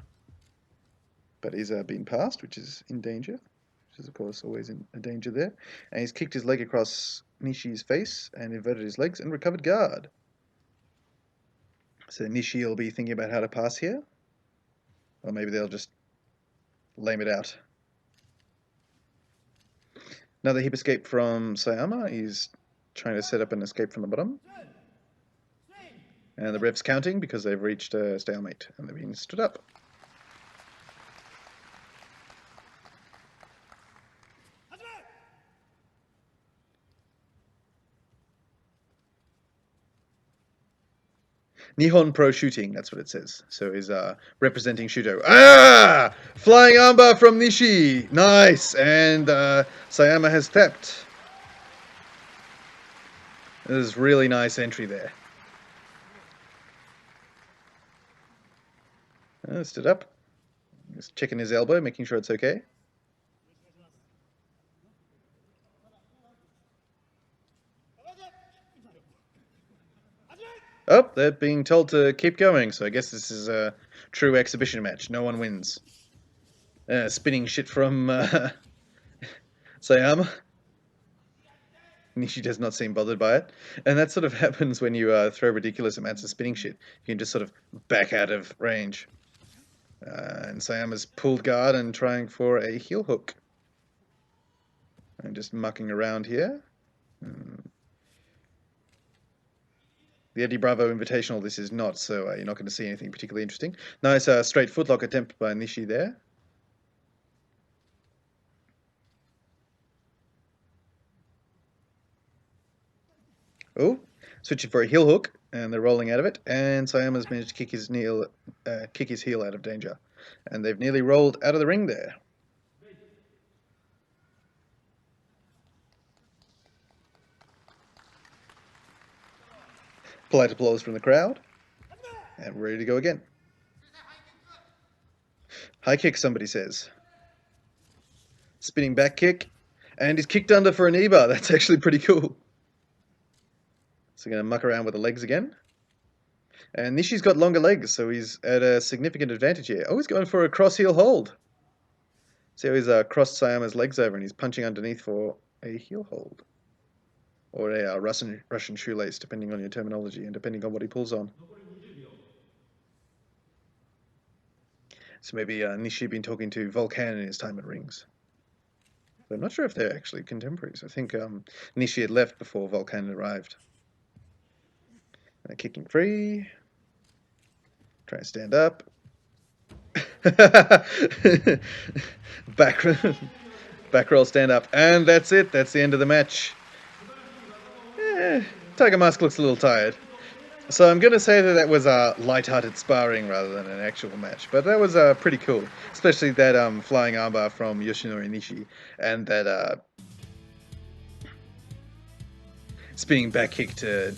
But he's been passed, which is in danger. Which is, of course, always in a danger there. And he's kicked his leg across Nishi's face and inverted his legs and recovered guard. So Nishi will be thinking about how to pass here. Or maybe they'll just lame it out. Another hip escape from Sayama. He's trying to set up an escape from the bottom. And the ref's counting because they've reached a stalemate and they've been stood up. Nihon Pro Shooting, that's what it says. So he's representing Shuto. Ah! Flying armbar from Nishi. Nice. And Sayama has tapped. This is really nice entry there. Stood up. Just checking his elbow, making sure it's okay. Oh, they're being told to keep going, so I guess this is a true exhibition match. No one wins. Spinning shit from Sayama. Nishi does not seem bothered by it. And that sort of happens when you throw ridiculous amounts of spinning shit. You can just sort of back out of range. And Sayama's pulled guard and trying for a heel hook. And just mucking around here. The Eddie Bravo Invitational, this is not, so you're not going to see anything particularly interesting. Nice straight footlock attempt by Nishi there. Oh, switching for a heel hook, and they're rolling out of it. And Sayama's managed to kick his heel out of danger. And they've nearly rolled out of the ring there. Polite applause from the crowd. And we're ready to go again. High kick, somebody says. Spinning back kick. And he's kicked under for an E-bar. That's actually pretty cool. So going to muck around with the legs again. And Nishi's got longer legs, so he's at a significant advantage here. Oh, he's going for a cross heel hold. See how he's crossed Sayama's legs over and he's punching underneath for a heel hold. Or a Russian shoelace, depending on your terminology and depending on what he pulls on. So maybe Nishi been talking to Volkan in his time at rings. But I'm not sure if they're actually contemporaries. I think Nishi had left before Volkan arrived. Kicking free. Try and stand up. Back roll, stand up. And that's it. That's the end of the match. Tiger Mask looks a little tired. So I'm going to say that was light-hearted sparring rather than an actual match. But that was pretty cool. Especially that flying armbar from Yoshinori Nishi. And that spinning back kick to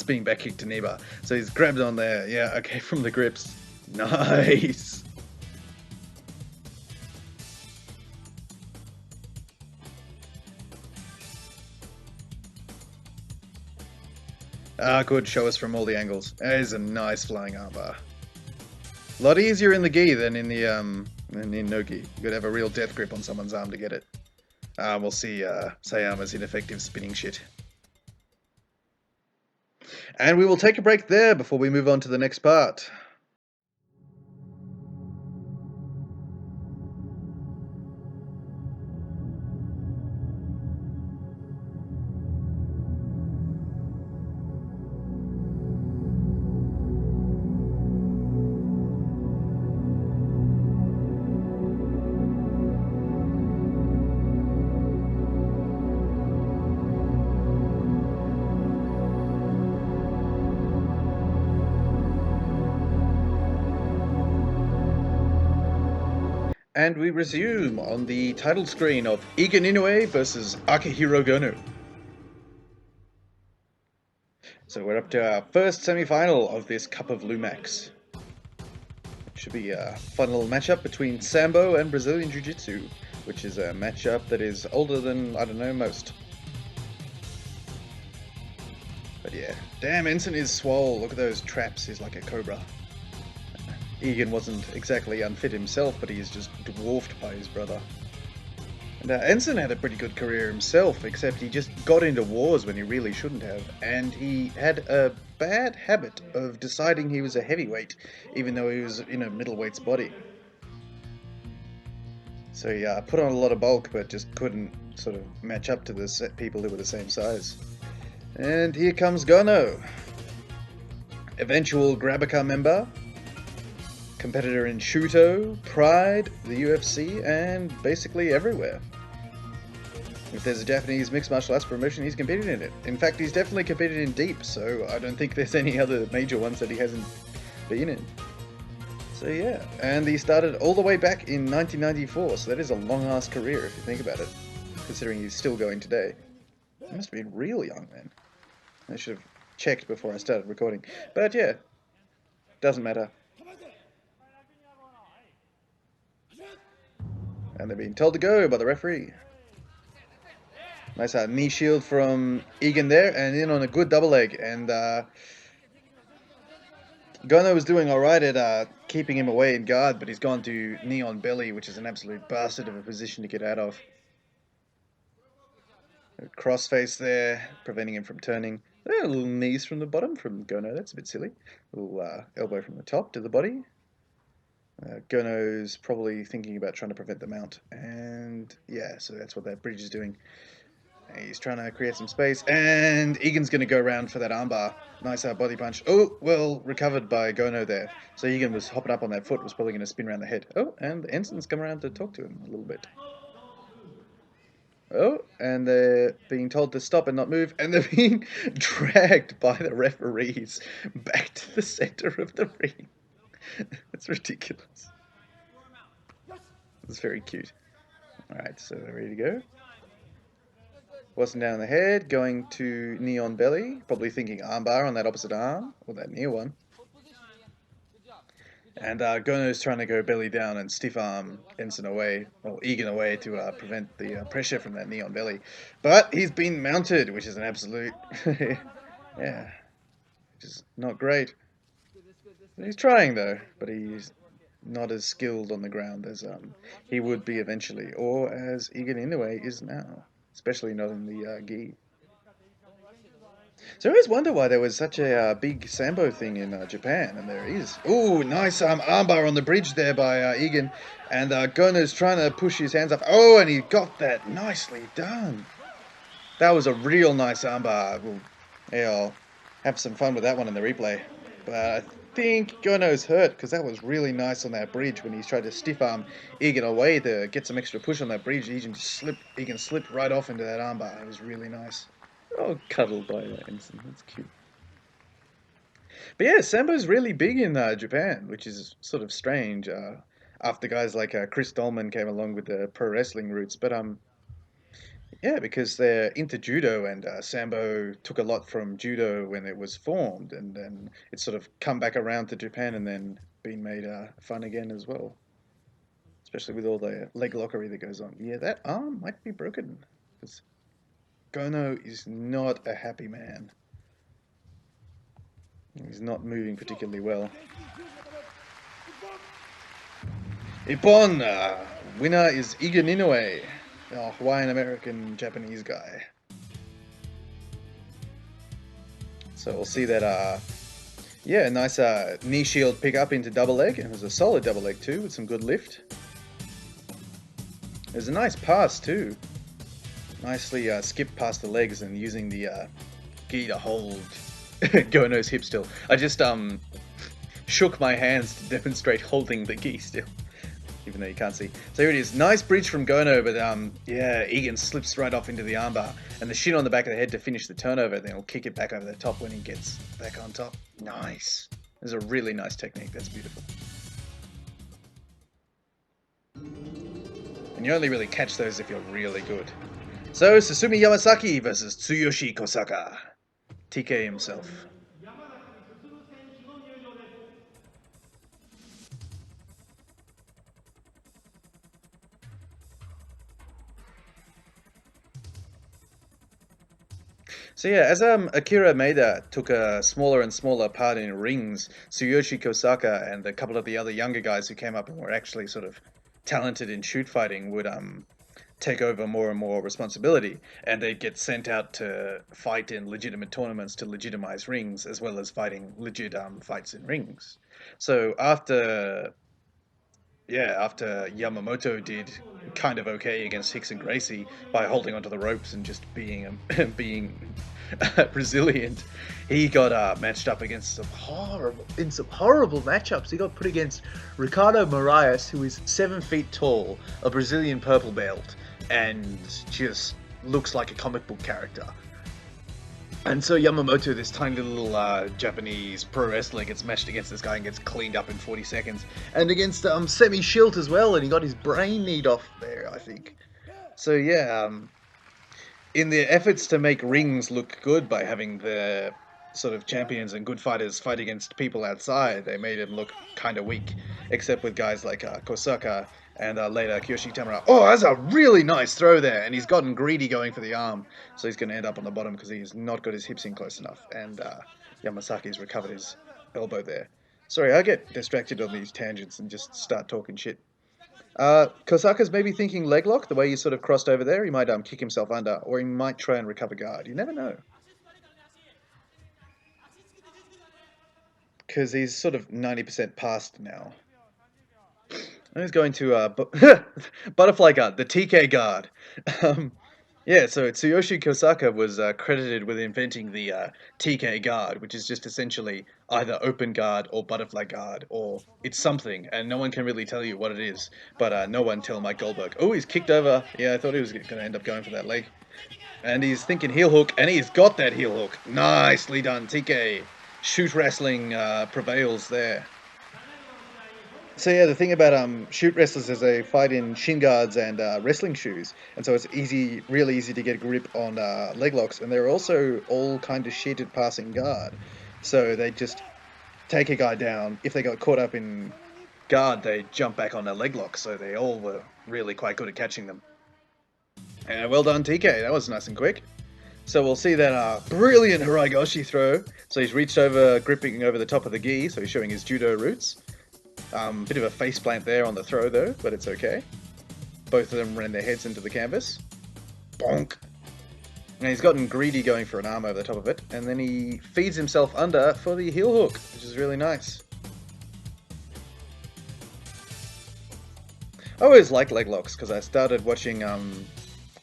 Neba. So he's grabbed on there. Yeah, okay, from the grips. Nice. Good. Show us from all the angles. That is a nice flying armbar. A lot easier in the gi than in the than in no gi. You got to have a real death grip on someone's arm to get it. We'll see Sayama's ineffective spinning shit. And we will take a break there before we move on to the next part. And we resume on the title screen of Egan Inouye versus Akihiro Gono. So we're up to our first semi-final of this Cup of Lumax. It should be a fun little matchup between Sambo and Brazilian Jiu-Jitsu, which is a matchup that is older than, I don't know, most. But yeah, damn, Ensign is swole. Look at those traps, he's like a cobra. Egan wasn't exactly unfit himself, but he is just dwarfed by his brother. And Ensign had a pretty good career himself, except he just got into wars when he really shouldn't have, and he had a bad habit of deciding he was a heavyweight, even though he was in a middleweight's body. So he put on a lot of bulk, but just couldn't sort of match up to the people who were the same size. And here comes Gono, eventual Grabaka member, competitor in Shuto, Pride, the UFC, and basically everywhere. If there's a Japanese mixed martial arts promotion, he's competed in it. In fact, he's definitely competed in Deep, so I don't think there's any other major ones that he hasn't been in. So yeah, and he started all the way back in 1994, so that is a long-ass career if you think about it, considering he's still going today. He must have been real young then. I should have checked before I started recording. But yeah, doesn't matter. And they're being told to go by the referee. Nice knee shield from Egan there, and in on a good double leg. And Gono was doing alright at keeping him away in guard, but he's gone to knee on belly, which is an absolute bastard of a position to get out of. Crossface there, preventing him from turning. Little knees from the bottom from Gono, that's a bit silly. Little elbow from the top to the body. Gono's probably thinking about trying to prevent the mount. And yeah, so that's what that bridge is doing. He's trying to create some space, and Egan's going to go around for that armbar. Nice body punch. Oh, well, recovered by Gono there. So Egan was hopping up on that foot, was probably going to spin around the head. Oh, and the Ensign's come around to talk to him a little bit. Oh, and they're being told to stop and not move, and they're being dragged by the referees back to the center of the ring. That's ridiculous. That's very cute. Alright, so they're ready to go. Wasn't down the head, going to knee on belly, probably thinking armbar on that opposite arm, or that near one. And Gono's trying to go belly down and stiff arm Ensign away, or Egan away to prevent the pressure from that knee on belly. But he's been mounted, which is an absolute, yeah, which is not great. He's trying though, but he's not as skilled on the ground as he would be eventually, or as Egan Inouye is now. Especially not in the gi. So I always wonder why there was such a big Sambo thing in Japan, and there is. Ooh, nice armbar on the bridge there by Egan, and Gono's trying to push his hands up. Oh, and he got that nicely done. That was a real nice armbar. Yeah, I'll have some fun with that one in the replay. But I think Gono's hurt, because that was really nice on that bridge when he's tried to stiff arm Egan away to get some extra push on that bridge. Egan slipped right off into that armbar. It was really nice. Oh, cuddled by Ensign. That's cute. But yeah, Sambo's really big in Japan, which is sort of strange after guys like Chris Dolman came along with the pro wrestling roots. But yeah, because they're into judo, and Sambo took a lot from judo when it was formed, and then it's sort of come back around to Japan and then been made fun again as well. Especially with all the leg lockery that goes on. Yeah, that arm might be broken, because Gono is not a happy man. He's not moving particularly well. Ippon! Winner is Egan Inouye. Oh, Hawaiian-American Japanese guy. So we'll see that, yeah, nice knee shield pick up into double leg. It was a solid double leg too, with some good lift. There's a nice pass too. Nicely skipped past the legs and using the gi to hold Gono's hip still. I just shook my hands to demonstrate holding the gi still. Even though you can't see. So here it is. Nice bridge from Gono, but yeah, Egan slips right off into the armbar. And the shin on the back of the head to finish the turnover. Then he'll kick it back over the top when he gets back on top. Nice. This is a really nice technique. That's beautiful. And you only really catch those if you're really good. So, Susumu Yamazaki versus Tsuyoshi Kosaka. TK himself. So yeah, as Akira Maeda took a smaller and smaller part in rings, Tsuyoshi Kosaka and a couple of the other younger guys who came up and were actually sort of talented in shoot fighting would take over more and more responsibility, and they'd get sent out to fight in legitimate tournaments to legitimize rings, as well as fighting legit fights in rings. So after Yamamoto did kind of okay against Hicks and Gracie by holding onto the ropes and just being being resilient, he got matched up against some horrible matchups. He got put against Ricardo Moraes, who is 7 feet tall, a Brazilian purple belt, and just looks like a comic book character. And so Yamamoto, this tiny little Japanese pro wrestler, gets matched against this guy and gets cleaned up in 40 seconds. And against Semi Schilt as well, and he got his brain kneed off there, I think. So yeah, in their efforts to make rings look good by having the sort of champions and good fighters fight against people outside, they made him look kind of weak, except with guys like Kosaka and later Kiyoshi Tamura. Oh, that's a really nice throw there, and he's gotten greedy going for the arm, so he's going to end up on the bottom because he's not got his hips in close enough, and Yamazaki's recovered his elbow there. Sorry, I get distracted on these tangents and just start talking shit. Kosaka's maybe thinking leg lock, the way you sort of crossed over there. He might kick himself under, or he might try and recover guard. You never know. Because he's sort of 90% past now. And he's going to butterfly guard, the TK guard. Yeah, so Tsuyoshi Kosaka was credited with inventing the TK guard, which is just essentially either open guard or butterfly guard, or it's something, and no one can really tell you what it is. But no one tell Mike Goldberg. Oh, he's kicked over. Yeah, I thought he was going to end up going for that leg. And he's thinking heel hook, and he's got that heel hook. Nicely done, TK. Shoot wrestling prevails there. So yeah, the thing about shoot wrestlers is they fight in shin guards and wrestling shoes, and so it's really easy to get a grip on leg locks, and they're also all kind of shit at passing guard. So they just take a guy down. If they got caught up in guard, they jump back on a leg lock, so they all were really quite good at catching them. And well done, TK, that was nice and quick. So we'll see that brilliant Haraigoshi throw. So he's reached over, gripping over the top of the gi, so he's showing his judo roots. Bit of a faceplant there on the throw, though, but it's okay. Both of them ran their heads into the canvas. Bonk! And he's gotten greedy going for an arm over the top of it, and then he feeds himself under for the heel hook, which is really nice. I always liked leg locks, because I started watching...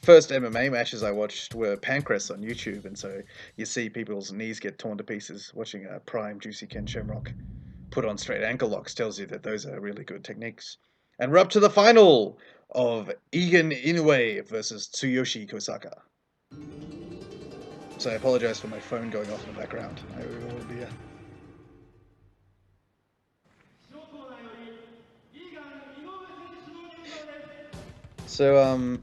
First MMA matches I watched were Pancrase on YouTube, and so you see people's knees get torn to pieces. Watching a prime Juicy Ken Shamrock put on straight ankle locks tells you that those are really good techniques. And we're up to the final of Egan Inouye versus Tsuyoshi Kosaka. So I apologize for my phone going off in the background. I will be So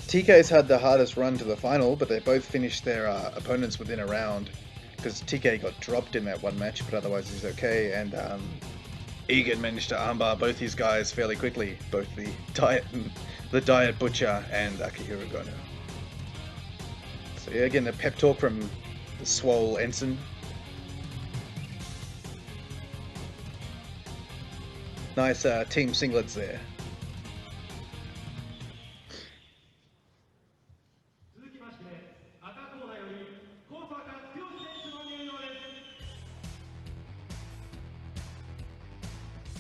TK's had the hardest run to the final, but they both finished their opponents within a round, because TK got dropped in that one match, but otherwise he's okay, and Egan managed to armbar both these guys fairly quickly, both the Diet Butcher and Akihiro Gono. So yeah, again, a pep talk from the swole ensign. Nice team singlets there.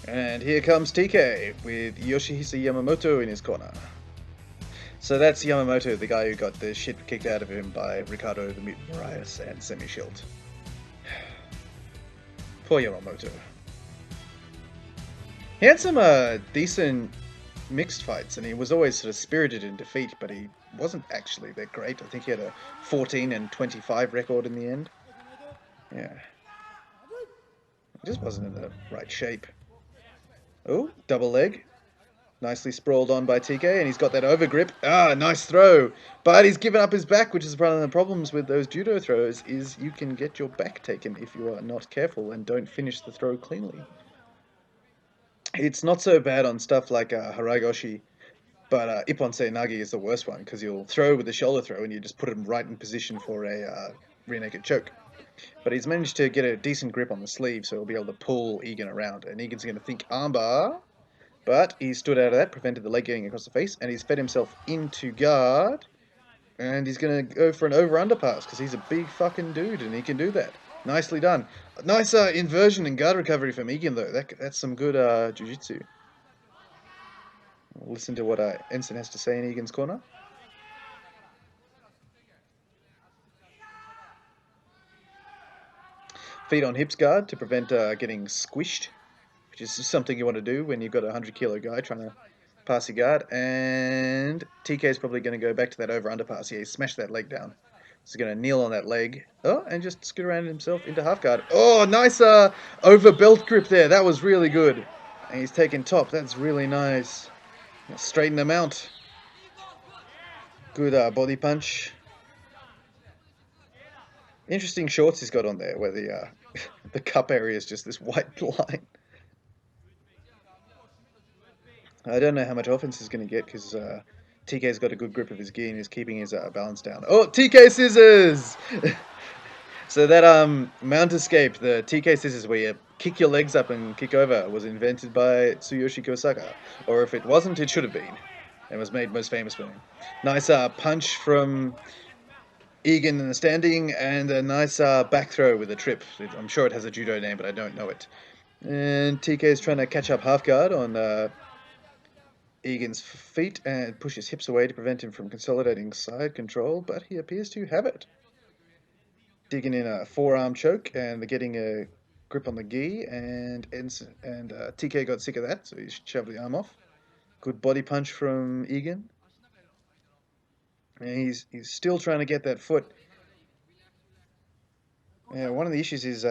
And here comes TK with Yoshihisa Yamamoto in his corner. So that's Yamamoto, the guy who got the shit kicked out of him by Ricardo the Mutant Moraes and Semi Schilt. Poor Yamamoto. He had some decent mixed fights, and he was always sort of spirited in defeat, but he wasn't actually that great. I think he had a 14-25 record in the end. Yeah. He just wasn't in the right shape. Oh, double leg. Nicely sprawled on by TK, and he's got that overgrip. Ah, nice throw. But he's given up his back, which is one of the problems with those judo throws, is you can get your back taken if you are not careful and don't finish the throw cleanly. It's not so bad on stuff like Haragoshi, but Ipponse Nagi is the worst one, because you'll throw with the shoulder throw and you just put him right in position for a rear naked choke. But he's managed to get a decent grip on the sleeve, so he'll be able to pull Egan around. And Egan's going to think armbar, but he stood out of that, prevented the leg getting across the face, and he's fed himself into guard. And he's going to go for an over-under pass, because he's a big fucking dude, and he can do that. Nicely done. Nice inversion and guard recovery from Egan, though. That's some good jiu-jitsu. We'll listen to what Ensign has to say in Egan's corner. Feet on hips guard to prevent getting squished, which is something you want to do when you've got a 100-kilo guy trying to pass your guard. And TK is probably going to go back to that over-under pass. Yeah, he smashed that leg down. He's going to kneel on that leg. Oh, and just scoot around himself into half guard. Oh, nice over belt grip there. That was really good. And he's taking top. That's really nice. Straighten him out. Good body punch. Interesting shorts he's got on there, where the the cup area is just this white line. I don't know how much offense he's going to get, because TK's got a good grip of his gi and is keeping his balance down. Oh, TK scissors! So that mount escape, the TK scissors where you kick your legs up and kick over, was invented by Tsuyoshi Kosaka. Or if it wasn't, it should have been. And was made most famous by him. Nice punch from Egan in the standing, and a nice back throw with a trip. I'm sure it has a judo name, but I don't know it. And TK is trying to catch up half guard on Egan's feet and push his hips away to prevent him from consolidating side control, but he appears to have it. Digging in a forearm choke, and they're getting a grip on the gi, and TK got sick of that, so he shoved the arm off. Good body punch from Egan. And he's still trying to get that foot. Yeah, one of the issues is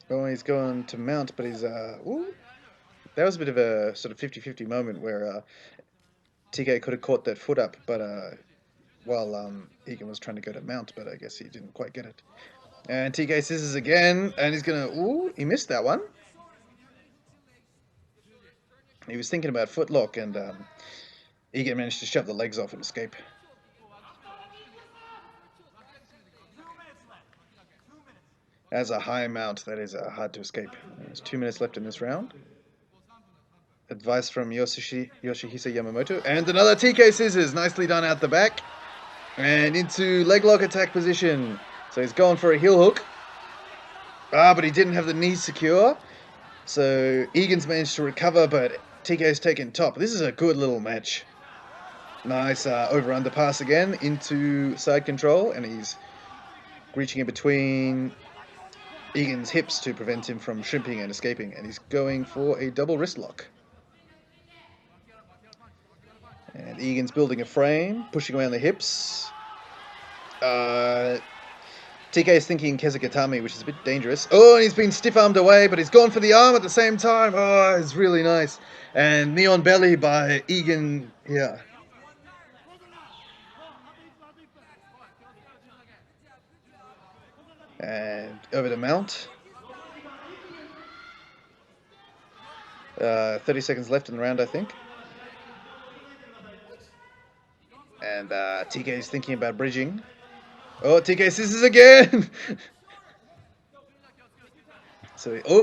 he's going to mount, but he's ooh, that was a bit of a sort of 50-50 moment where TK could have caught that foot up, but while Egan was trying to go to mount, but I guess he didn't quite get it. And TK scissors again, and he's gonna he missed that one. He was thinking about footlock, and Egan managed to shove the legs off and escape. As a high mount, that is hard to escape. There's 2 minutes left in this round. Advice from Yoshihisa Yamamoto. And another TK scissors. Nicely done out the back. And into leg lock attack position. So he's going for a heel hook. But he didn't have the knees secure. So Egan's managed to recover, but TK's taken top. This is a good little match. Nice over-under pass again into side control. And he's reaching in between Egan's hips to prevent him from shrimping and escaping, and he's going for a double wrist lock. And Egan's building a frame, pushing around the hips. TK is thinking Kezia, which is a bit dangerous. Oh, and he's been stiff-armed away, but he's gone for the arm at the same time. Oh, it's really nice. And knee on belly by Egan here. And over to mount. 30 seconds left in the round, I think. And TK is thinking about bridging. Oh, TK scissors again!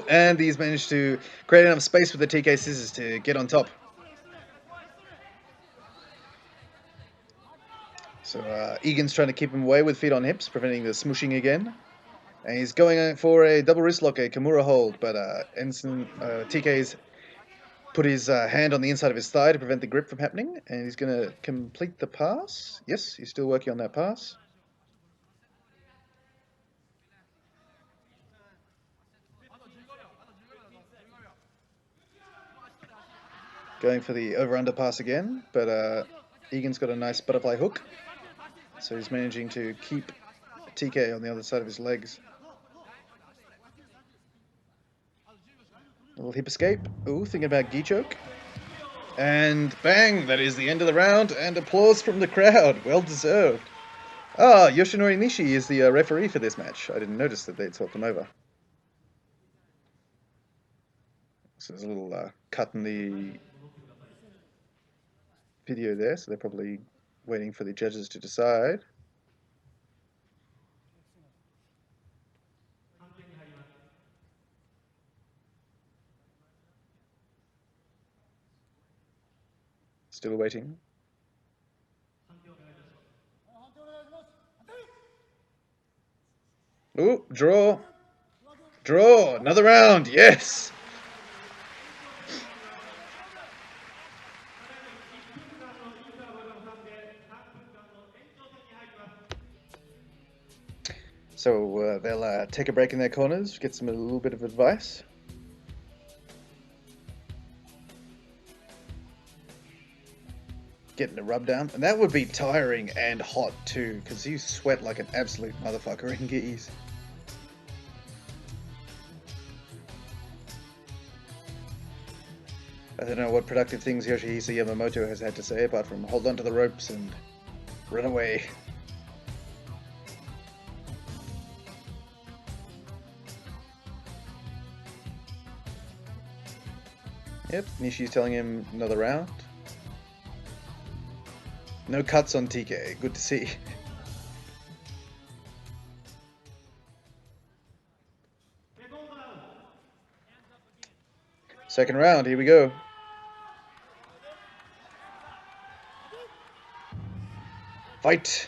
And he's managed to create enough space with the TK scissors to get on top. So Egan's trying to keep him away with feet on hips, preventing the smooshing again. And he's going for a double wrist lock, a Kimura hold, but TK's put his hand on the inside of his thigh to prevent the grip from happening, and he's going to complete the pass. Yes, he's still working on that pass. Going for the over-under pass again, but Egan's got a nice butterfly hook, so he's managing to keep TK on the other side of his legs. A little hip escape. Ooh, thinking about gi choke. And bang, that is the end of the round, and applause from the crowd. Well deserved. Ah, Yoshinori Nishi is the referee for this match. I didn't notice that they'd swapped him over. So there's a little cut in the video there, so they're probably waiting for the judges to decide. Still waiting. Oh, draw. Draw. Another round. Yes. So they'll take a break in their corners, get some a little bit of advice. Getting a rub down, and that would be tiring and hot too, because you sweat like an absolute motherfucker in gis. I don't know what productive things Yoshihisa Yamamoto has had to say apart from hold on to the ropes and run away. Yep, Nishi's telling him another round. No cuts on TK, good to see. Second round, here we go. Fight.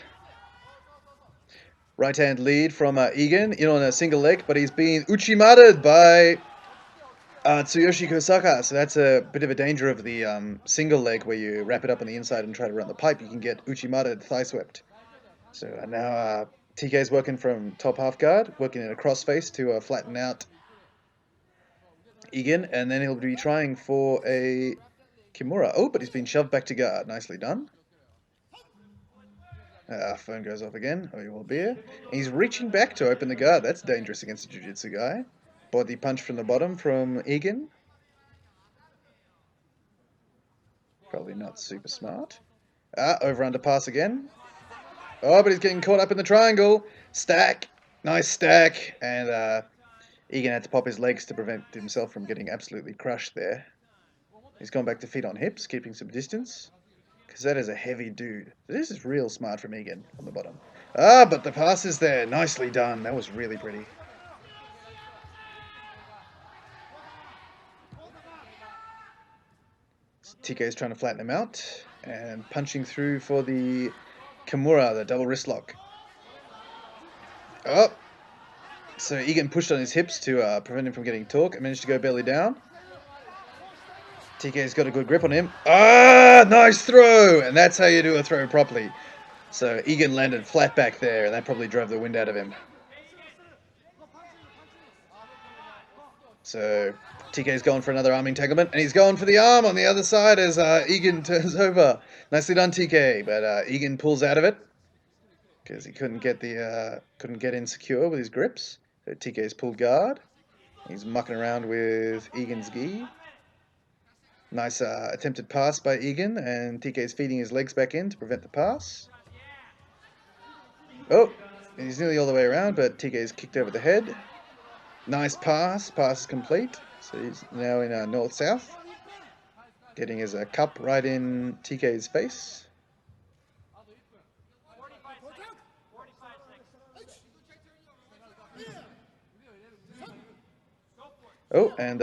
Right hand lead from Egan, in on a single leg, but he's being uchimated by Tsuyoshi Kosaka, so that's a bit of a danger of the single leg where you wrap it up on the inside and try to run the pipe. You can get uchimated, thigh swept. So now TK's working from top half guard, working in a crossface to flatten out Egan, and then he'll be trying for a Kimura. Oh, but he's been shoved back to guard. Nicely done. Phone goes off again. Oh, you will be here. He's reaching back to open the guard. That's dangerous against a jiu-jitsu guy. Body punch from the bottom from Egan. Probably not super smart. Over under pass again. Oh, but he's getting caught up in the triangle. Stack. Nice stack. And Egan had to pop his legs to prevent himself from getting absolutely crushed there. He's gone back to feet on hips, keeping some distance. Because that is a heavy dude. This is real smart from Egan on the bottom. But the pass is there. Nicely done. That was really pretty. TK is trying to flatten him out. And punching through for the Kimura, the double wrist lock. Oh! So Egan pushed on his hips to prevent him from getting torque and managed to go belly down. TK's got a good grip on him. Nice throw! And that's how you do a throw properly. So Egan landed flat back there, and that probably drove the wind out of him. So TK's going for another arm entanglement, and he's going for the arm on the other side as Egan turns over. Nicely done, TK, but Egan pulls out of it because he couldn't get insecure with his grips. So TK's pulled guard. He's mucking around with Egan's gi. Nice attempted pass by Egan, and TK's feeding his legs back in to prevent the pass. Oh, he's nearly all the way around, but TK's kicked over the head. Nice pass. Pass is complete. So he's now in north-south. Getting his cup right in TK's face. Oh, and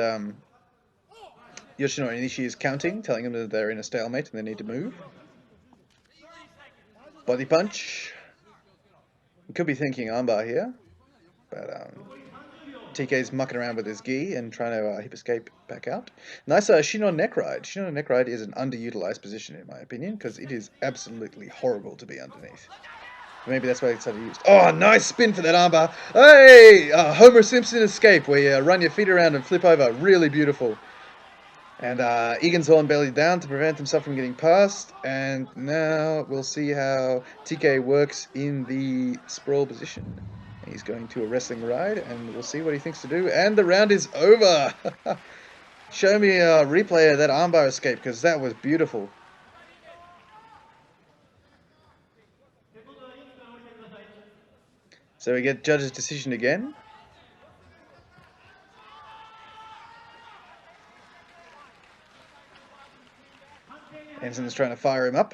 Yoshinori Nishi is counting, telling them that they're in a stalemate and they need to move. Body punch. You could be thinking armbar here, but TK's mucking around with his gi and trying to hip escape back out. Nice Shinon neck ride. Shinon neck ride is an underutilized position in my opinion because it is absolutely horrible to be underneath. Maybe that's why it's underused. Oh, nice spin for that armbar. Hey! Homer Simpson escape where you run your feet around and flip over. Really beautiful. And Egan's horn belly down to prevent himself from getting past. And now we'll see how TK works in the sprawl position. He's going to a wrestling ride, and we'll see what he thinks to do. And the round is over. Show me a replay of that armbar escape, because that was beautiful. So we get judge's decision again. Anson's trying to fire him up.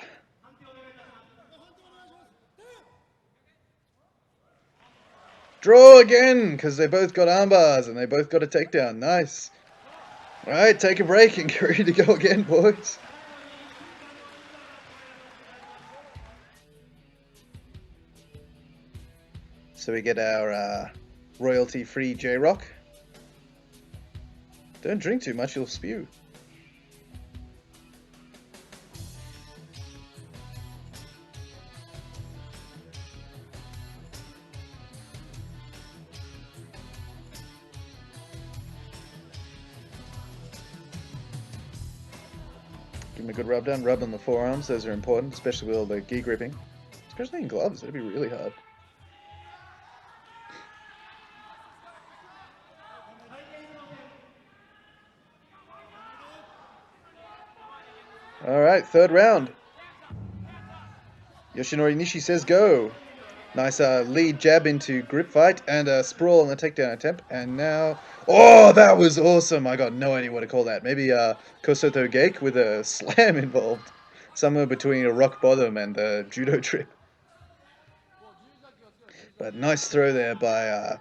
Draw again, because they both got armbars and they both got a takedown. Nice. Alright, take a break and get ready to go again, boys. So we get our royalty-free J-Rock. Don't drink too much, you'll spew. Give him a good rub down, rub on the forearms, those are important, especially with all the gi gripping. Especially in gloves, that'd be really hard. Alright, third round. Yoshinori Nishi says go. Nice lead jab into grip fight and a sprawl on the takedown attempt. And now... Oh, that was awesome! I got no idea what to call that. Maybe Kosoto Geik with a slam involved. Somewhere between a rock bottom and a judo trip. But nice throw there by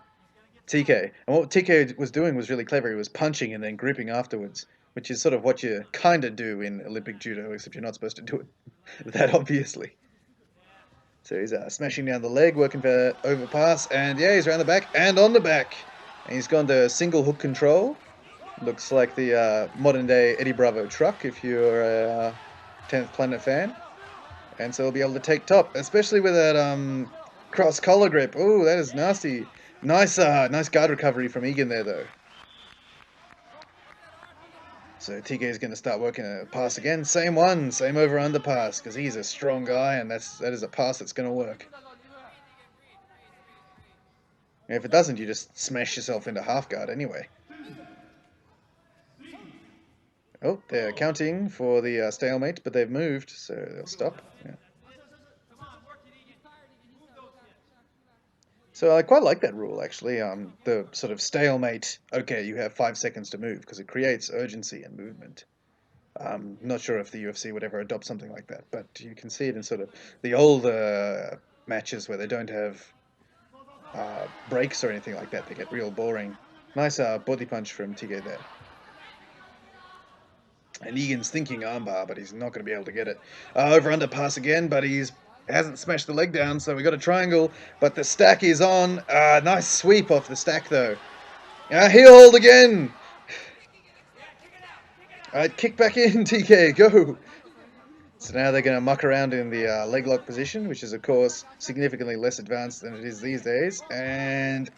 TK. And what TK was doing was really clever. He was punching and then gripping afterwards, which is sort of what you kind of do in Olympic judo, except you're not supposed to do it that obviously. So he's smashing down the leg, working for overpass, and yeah, he's around the back and on the back. And he's gone to single hook control. Looks like the modern day Eddie Bravo truck if you're a 10th Planet fan. And so he'll be able to take top, especially with that cross collar grip. Oh, that is nasty. Nice guard recovery from Egan there though. So TK is going to start working a pass again. Same one, same over under pass, because he's a strong guy, and that is a pass that's going to work. And if it doesn't, you just smash yourself into half guard anyway. Oh, they're counting for the stalemate, but they've moved, so they'll stop. Yeah. So I quite like that rule, actually. The sort of stalemate, okay, you have 5 seconds to move, because it creates urgency and movement. Not sure if the UFC would ever adopt something like that, but you can see it in sort of the older matches where they don't have breaks or anything like that. They get real boring. Nice body punch from TK there. And Egan's thinking armbar, but he's not going to be able to get it. Over under pass again, but he hasn't smashed the leg down, so we got a triangle. But the stack is on. Nice sweep off the stack, though. Heel hold again. Alright, kick back in, TK, go. So now they're going to muck around in the leg lock position, which is, of course, significantly less advanced than it is these days. And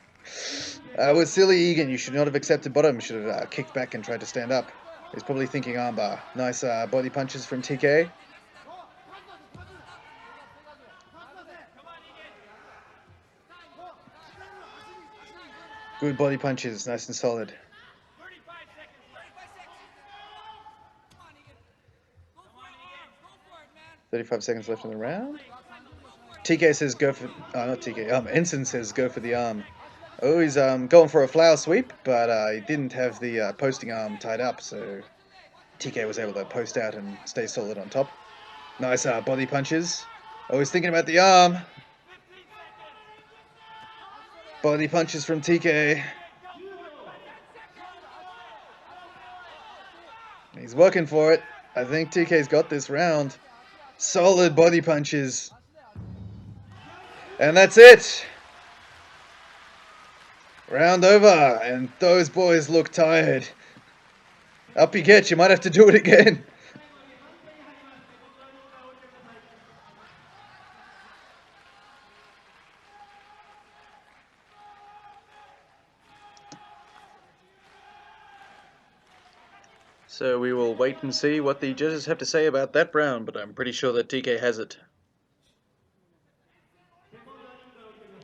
with silly Egan, you should not have accepted bottom. You should have kicked back and tried to stand up. He's probably thinking armbar. Nice body punches from TK. Good body punches, nice and solid. 35 seconds left in the round. TK says go for... not TK. Ensign says go for the arm. Oh, he's going for a flower sweep, but he didn't have the posting arm tied up, so TK was able to post out and stay solid on top. Nice body punches. Oh, he's thinking about the arm. Body punches from TK. He's working for it. I think TK's got this round. Solid body punches. And that's it. Round over, and those boys look tired. Up you get, you might have to do it again. So we will wait and see what the judges have to say about that round, but I'm pretty sure that TK has it.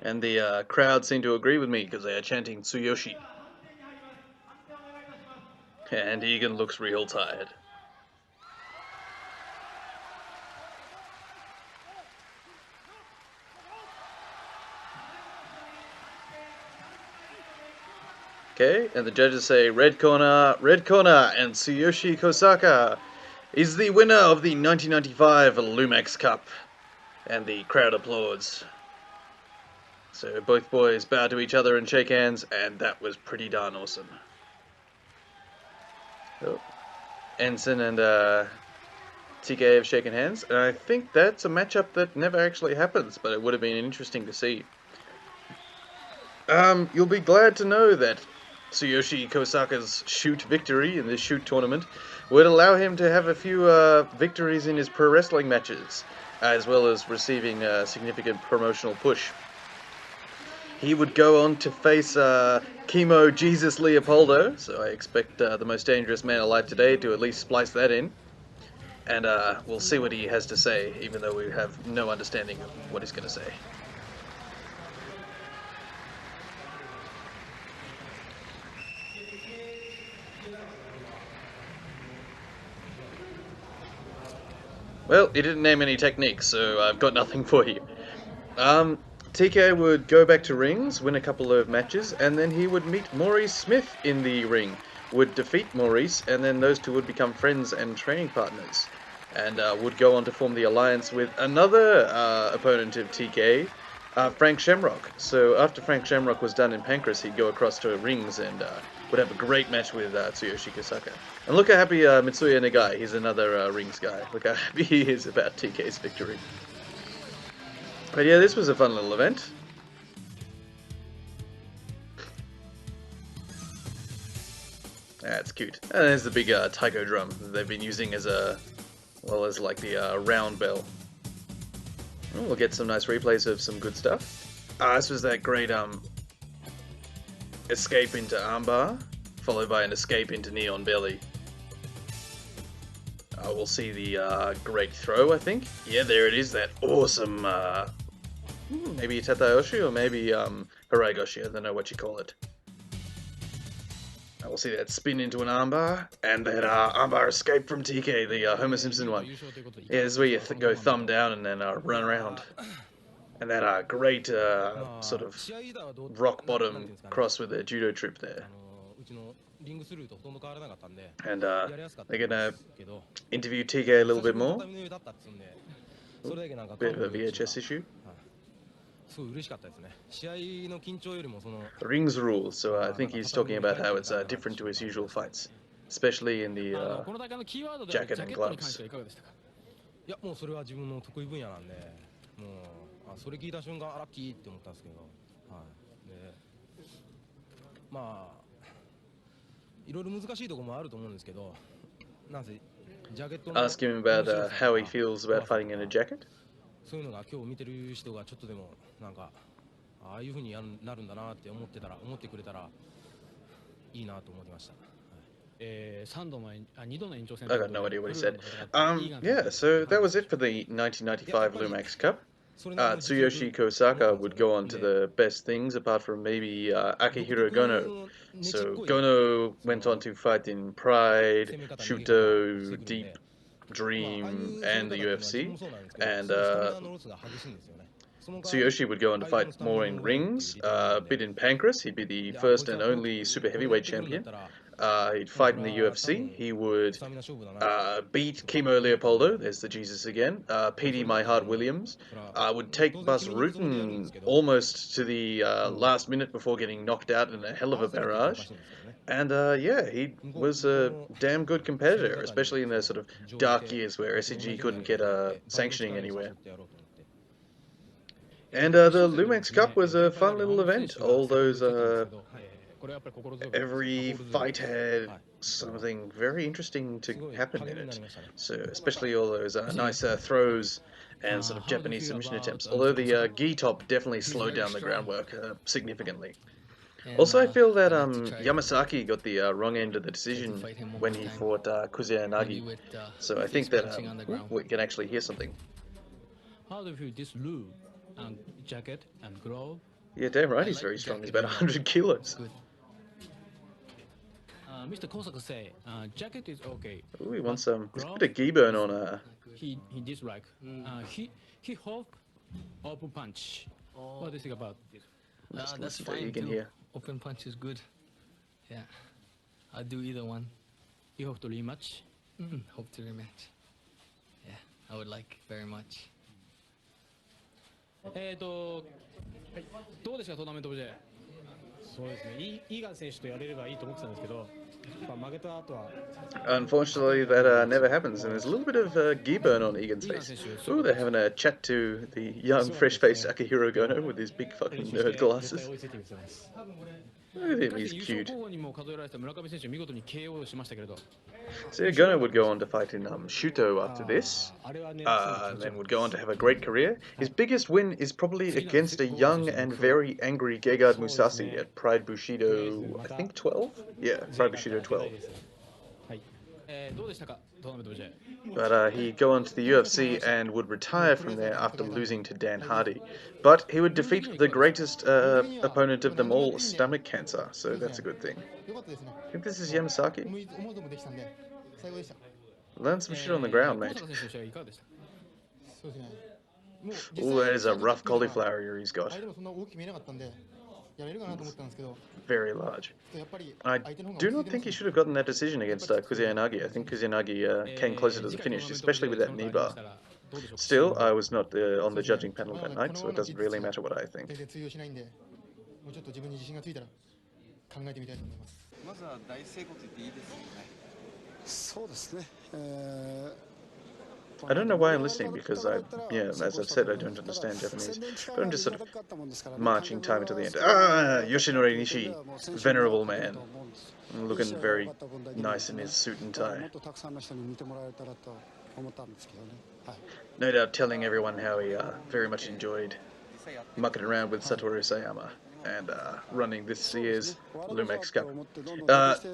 And the crowd seem to agree with me because they are chanting Tsuyoshi. And Egan looks real tired. Okay, and the judges say red corner, and Tsuyoshi Kosaka is the winner of the 1995 Lumax Cup. And the crowd applauds. So both boys bow to each other and shake hands, and that was pretty darn awesome. Oh. Ensign and TK have shaken hands, and I think that's a matchup that never actually happens, but it would have been interesting to see. You'll be glad to know that Tsuyoshi Kosaka's shoot victory in this shoot tournament would allow him to have a few victories in his pro wrestling matches, as well as receiving a significant promotional push. He would go on to face Chemo Jesus Leopoldo, so I expect the most dangerous man alive today to at least splice that in. And we'll see what he has to say, even though we have no understanding of what he's going to say. Well, he didn't name any techniques, so I've got nothing for you. TK would go back to rings, win a couple of matches, and then he would meet Maurice Smith in the ring, would defeat Maurice, and then those two would become friends and training partners, and would go on to form the alliance with another opponent of TK, Frank Shamrock. So after Frank Shamrock was done in Pancrase, he'd go across to rings and would have a great match with Tsuyoshi Kosaka. And look how happy Mitsuya Nagai, he's another rings guy, look how happy he is about TK's victory. But yeah, this was a fun little event. That's cute. And there's the big taiko drum that they've been using as a, well, as like the round bell. Oh, we'll get some nice replays of some good stuff. This was that great escape into armbar, followed by an escape into neon belly. We'll see the great throw, I think. Yeah, there it is, that awesome maybe Tatayoshi or maybe Haraigoshi, I don't know what you call it. We'll see that spin into an armbar, and that armbar escape from TK, the Homer Simpson one. Yeah, this is where you go thumb down and then run around. And that great sort of rock bottom cross with a judo trip there. And they're going to interview TK a little bit more. Bit of a VHS issue. Rings rules, so I think he's talking about how it's different to his usual fights, especially in the jacket and gloves. いやもうそれは自分の得意分野なんで、もうそれ聞いた瞬間ラッキーって思ったんですけど、はい。で、まあいろいろ難しいところもあると思うんですけど、なんせジャケットの Ask him about how he feels about fighting in a jacket. そういうのが今日見てる人がちょっとでもなんかああいう風になるんだなって思ってくれたらいいなと思ってました。I got no idea what he said. Yeah, so that was it for the 1995 Lumax Cup. Tsuyoshi Kosaka would go on to the best things, apart from maybe Akihiro Gono. So Gono went on to fight in Pride, Shuto, Deep, Dream, and the UFC. And Tsuyoshi would go on to fight more in rings, a bit in Pancrase. He'd be the first and only super heavyweight champion. He'd fight in the UFC. He would beat Chemo Leopoldo, there's the Jesus again, PD My Heart Williams, would take Bas Rutten almost to the last minute before getting knocked out in a hell of a barrage. And yeah, he was a damn good competitor, especially in those sort of dark years where SCG couldn't get sanctioning anywhere. And the Lumax Cup was a fun little event. All those every fight had something very interesting to happen in it. So especially all those nice throws and sort of Japanese submission attempts. Although the gi top definitely slowed down the groundwork significantly. Also, I feel that Yamazaki got the wrong end of the decision when he fought Kezia and Nagi. So I think that we can actually hear something. How do you feel this look and jacket and glove? Yeah, damn right, he's very strong. He's about 100 kilos. Mr. Kosaka say, jacket is okay. Ooh, he wants a bit of gi burn on her. He dislike. He hope open punch. What do you think about this? Just That's listen to fine Egan too. here. Open punch is good. Yeah, I'll do either one. You hope to rematch. Hope to rematch. Yeah, I would like very much. どうですかトーナメントオブジェ。そうですね、イーガン選手とやれればいいと思ってたんですけど、やっぱ負けた後は Unfortunately, that never happens, and there's a little bit of gi burn on Egan's face. Ooh, they're having a chat to the young, fresh-faced Akihiro Gono with his big fucking 練習して nerd 絶対 glasses. 追いついてみせます。 Look at him, しか he's し優勝 cute. 候補にも数えられた村上選手見事に KO しましたけれど。 So Gono would go on to fight in Shuto after this, あれは狙ってたん and です then would go on to have a great career. His biggest win is probably against a young and very angry Gegard Musashi at Pride Bushido, I think 12? Yeah, Pride Bushido 12. はい。どうでしたかトーナメントオブジェ。 But he'd go on to the UFC and would retire from there after losing to Dan Hardy. But he would defeat the greatest opponent of them all, stomach cancer, so that's a good thing. よかったですね。 I think this is Yamazaki. 思う存分できたんで、最後でした。 Learn some shit on the ground, 小 mate. 坂選手の試合いかがでした？ そうですね。もう Ooh, that is a rough cauliflower ear he's got. 相手もそんな大きく見えなかったんで、やれるかなと思ったんですけど、 Very large. やっぱり I 相手の方が do 落 not ち着いて think ま he す should have gotten that decision against Kusanagi. I think Kusanagi came closer to the finish, especially with that knee bar. Still, I was not on the judging panel that night, so it doesn't really matter what I think. 全然通用しないんで、もうちょっと自分に自信がついたら考えてみたいと思います。まずは大成功と言っていいですよね。そうですね。I don't know why I'm listening because as I've said, I don't understand Japanese. But I'm just sort of marching time until the end. Ah, Yoshinori Nishi, venerable man, looking very nice in his suit and tie. もっとたくさんの人に見てもらえたらと思ったんですけどね。はい。 No doubt telling everyone how he very much enjoyed mucking around with Satoru Sayama and running this year's Lumax Cup.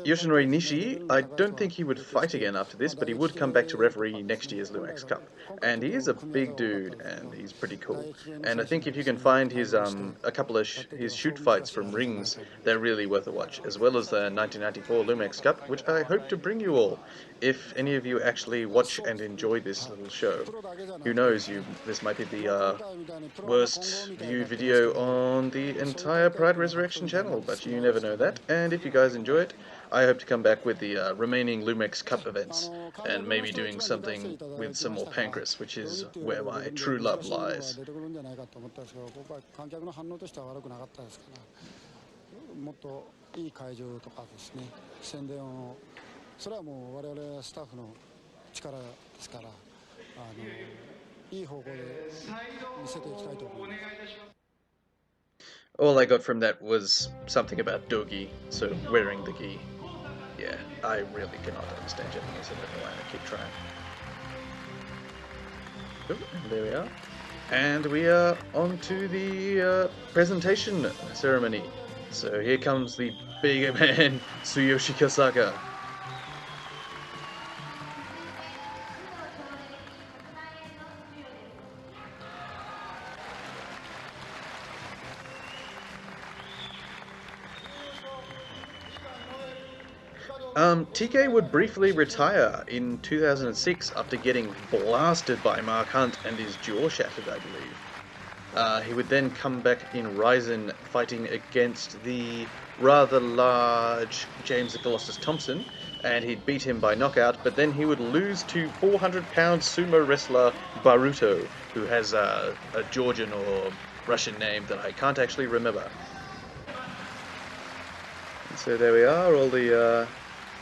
Yoshinori Nishi, I don't think he would fight again after this, but he would come back to referee next year's Lumax Cup. And he is a big dude, and he's pretty cool. And I think if you can find his a couple of his shoot fights from rings, they're really worth a watch, as well as the 1994 Lumax Cup, which I hope to bring you all. If any of you actually watch and enjoy this little show, who knows, this might be the worst viewed video on the entire Pride Resurrection channel, but you never know that. And if you guys enjoy it, I hope to come back with the remaining Lumax Cup events, and maybe doing something with some more Pancrase, which is where my true love lies. もっといい会場とかですね、宣伝をそれはもう我々スタッフの力ですから、いい方向で見せていきたいと思います。 All I got from that was something about dogi, so wearing the gi. Yeah, I really cannot understand Japanese, I don't know why I keep trying. Oh, there we are. And we are on to the presentation ceremony. So here comes the bigger man, Tsuyoshi Kosaka. TK would briefly retire in 2006 after getting blasted by Mark Hunt and his jaw shattered, I believe. He would then come back in Ryzen fighting against the rather large James the Colossus Thompson, and he'd beat him by knockout, but then he would lose to 400-pound sumo wrestler Baruto, who has a Georgian or Russian name that I can't actually remember. And so there we are, all the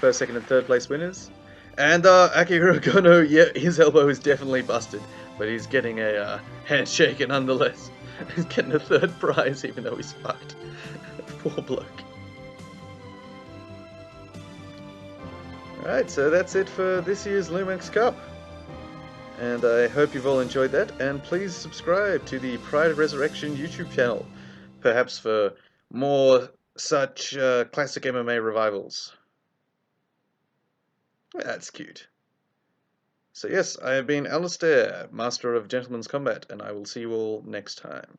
first, second, and third place winners. And Akihiro Gono, yeah, his elbow is definitely busted, but he's getting a handshake, and nonetheless, he's getting a third prize even though he's fucked. Poor bloke. Alright, so that's it for this year's Lumax Cup. And I hope you've all enjoyed that, and please subscribe to the Pride of Resurrection YouTube channel, perhaps for more such classic MMA revivals. That's cute. So yes, I have been Alistair, Master of Gentleman's Combat, and I will see you all next time.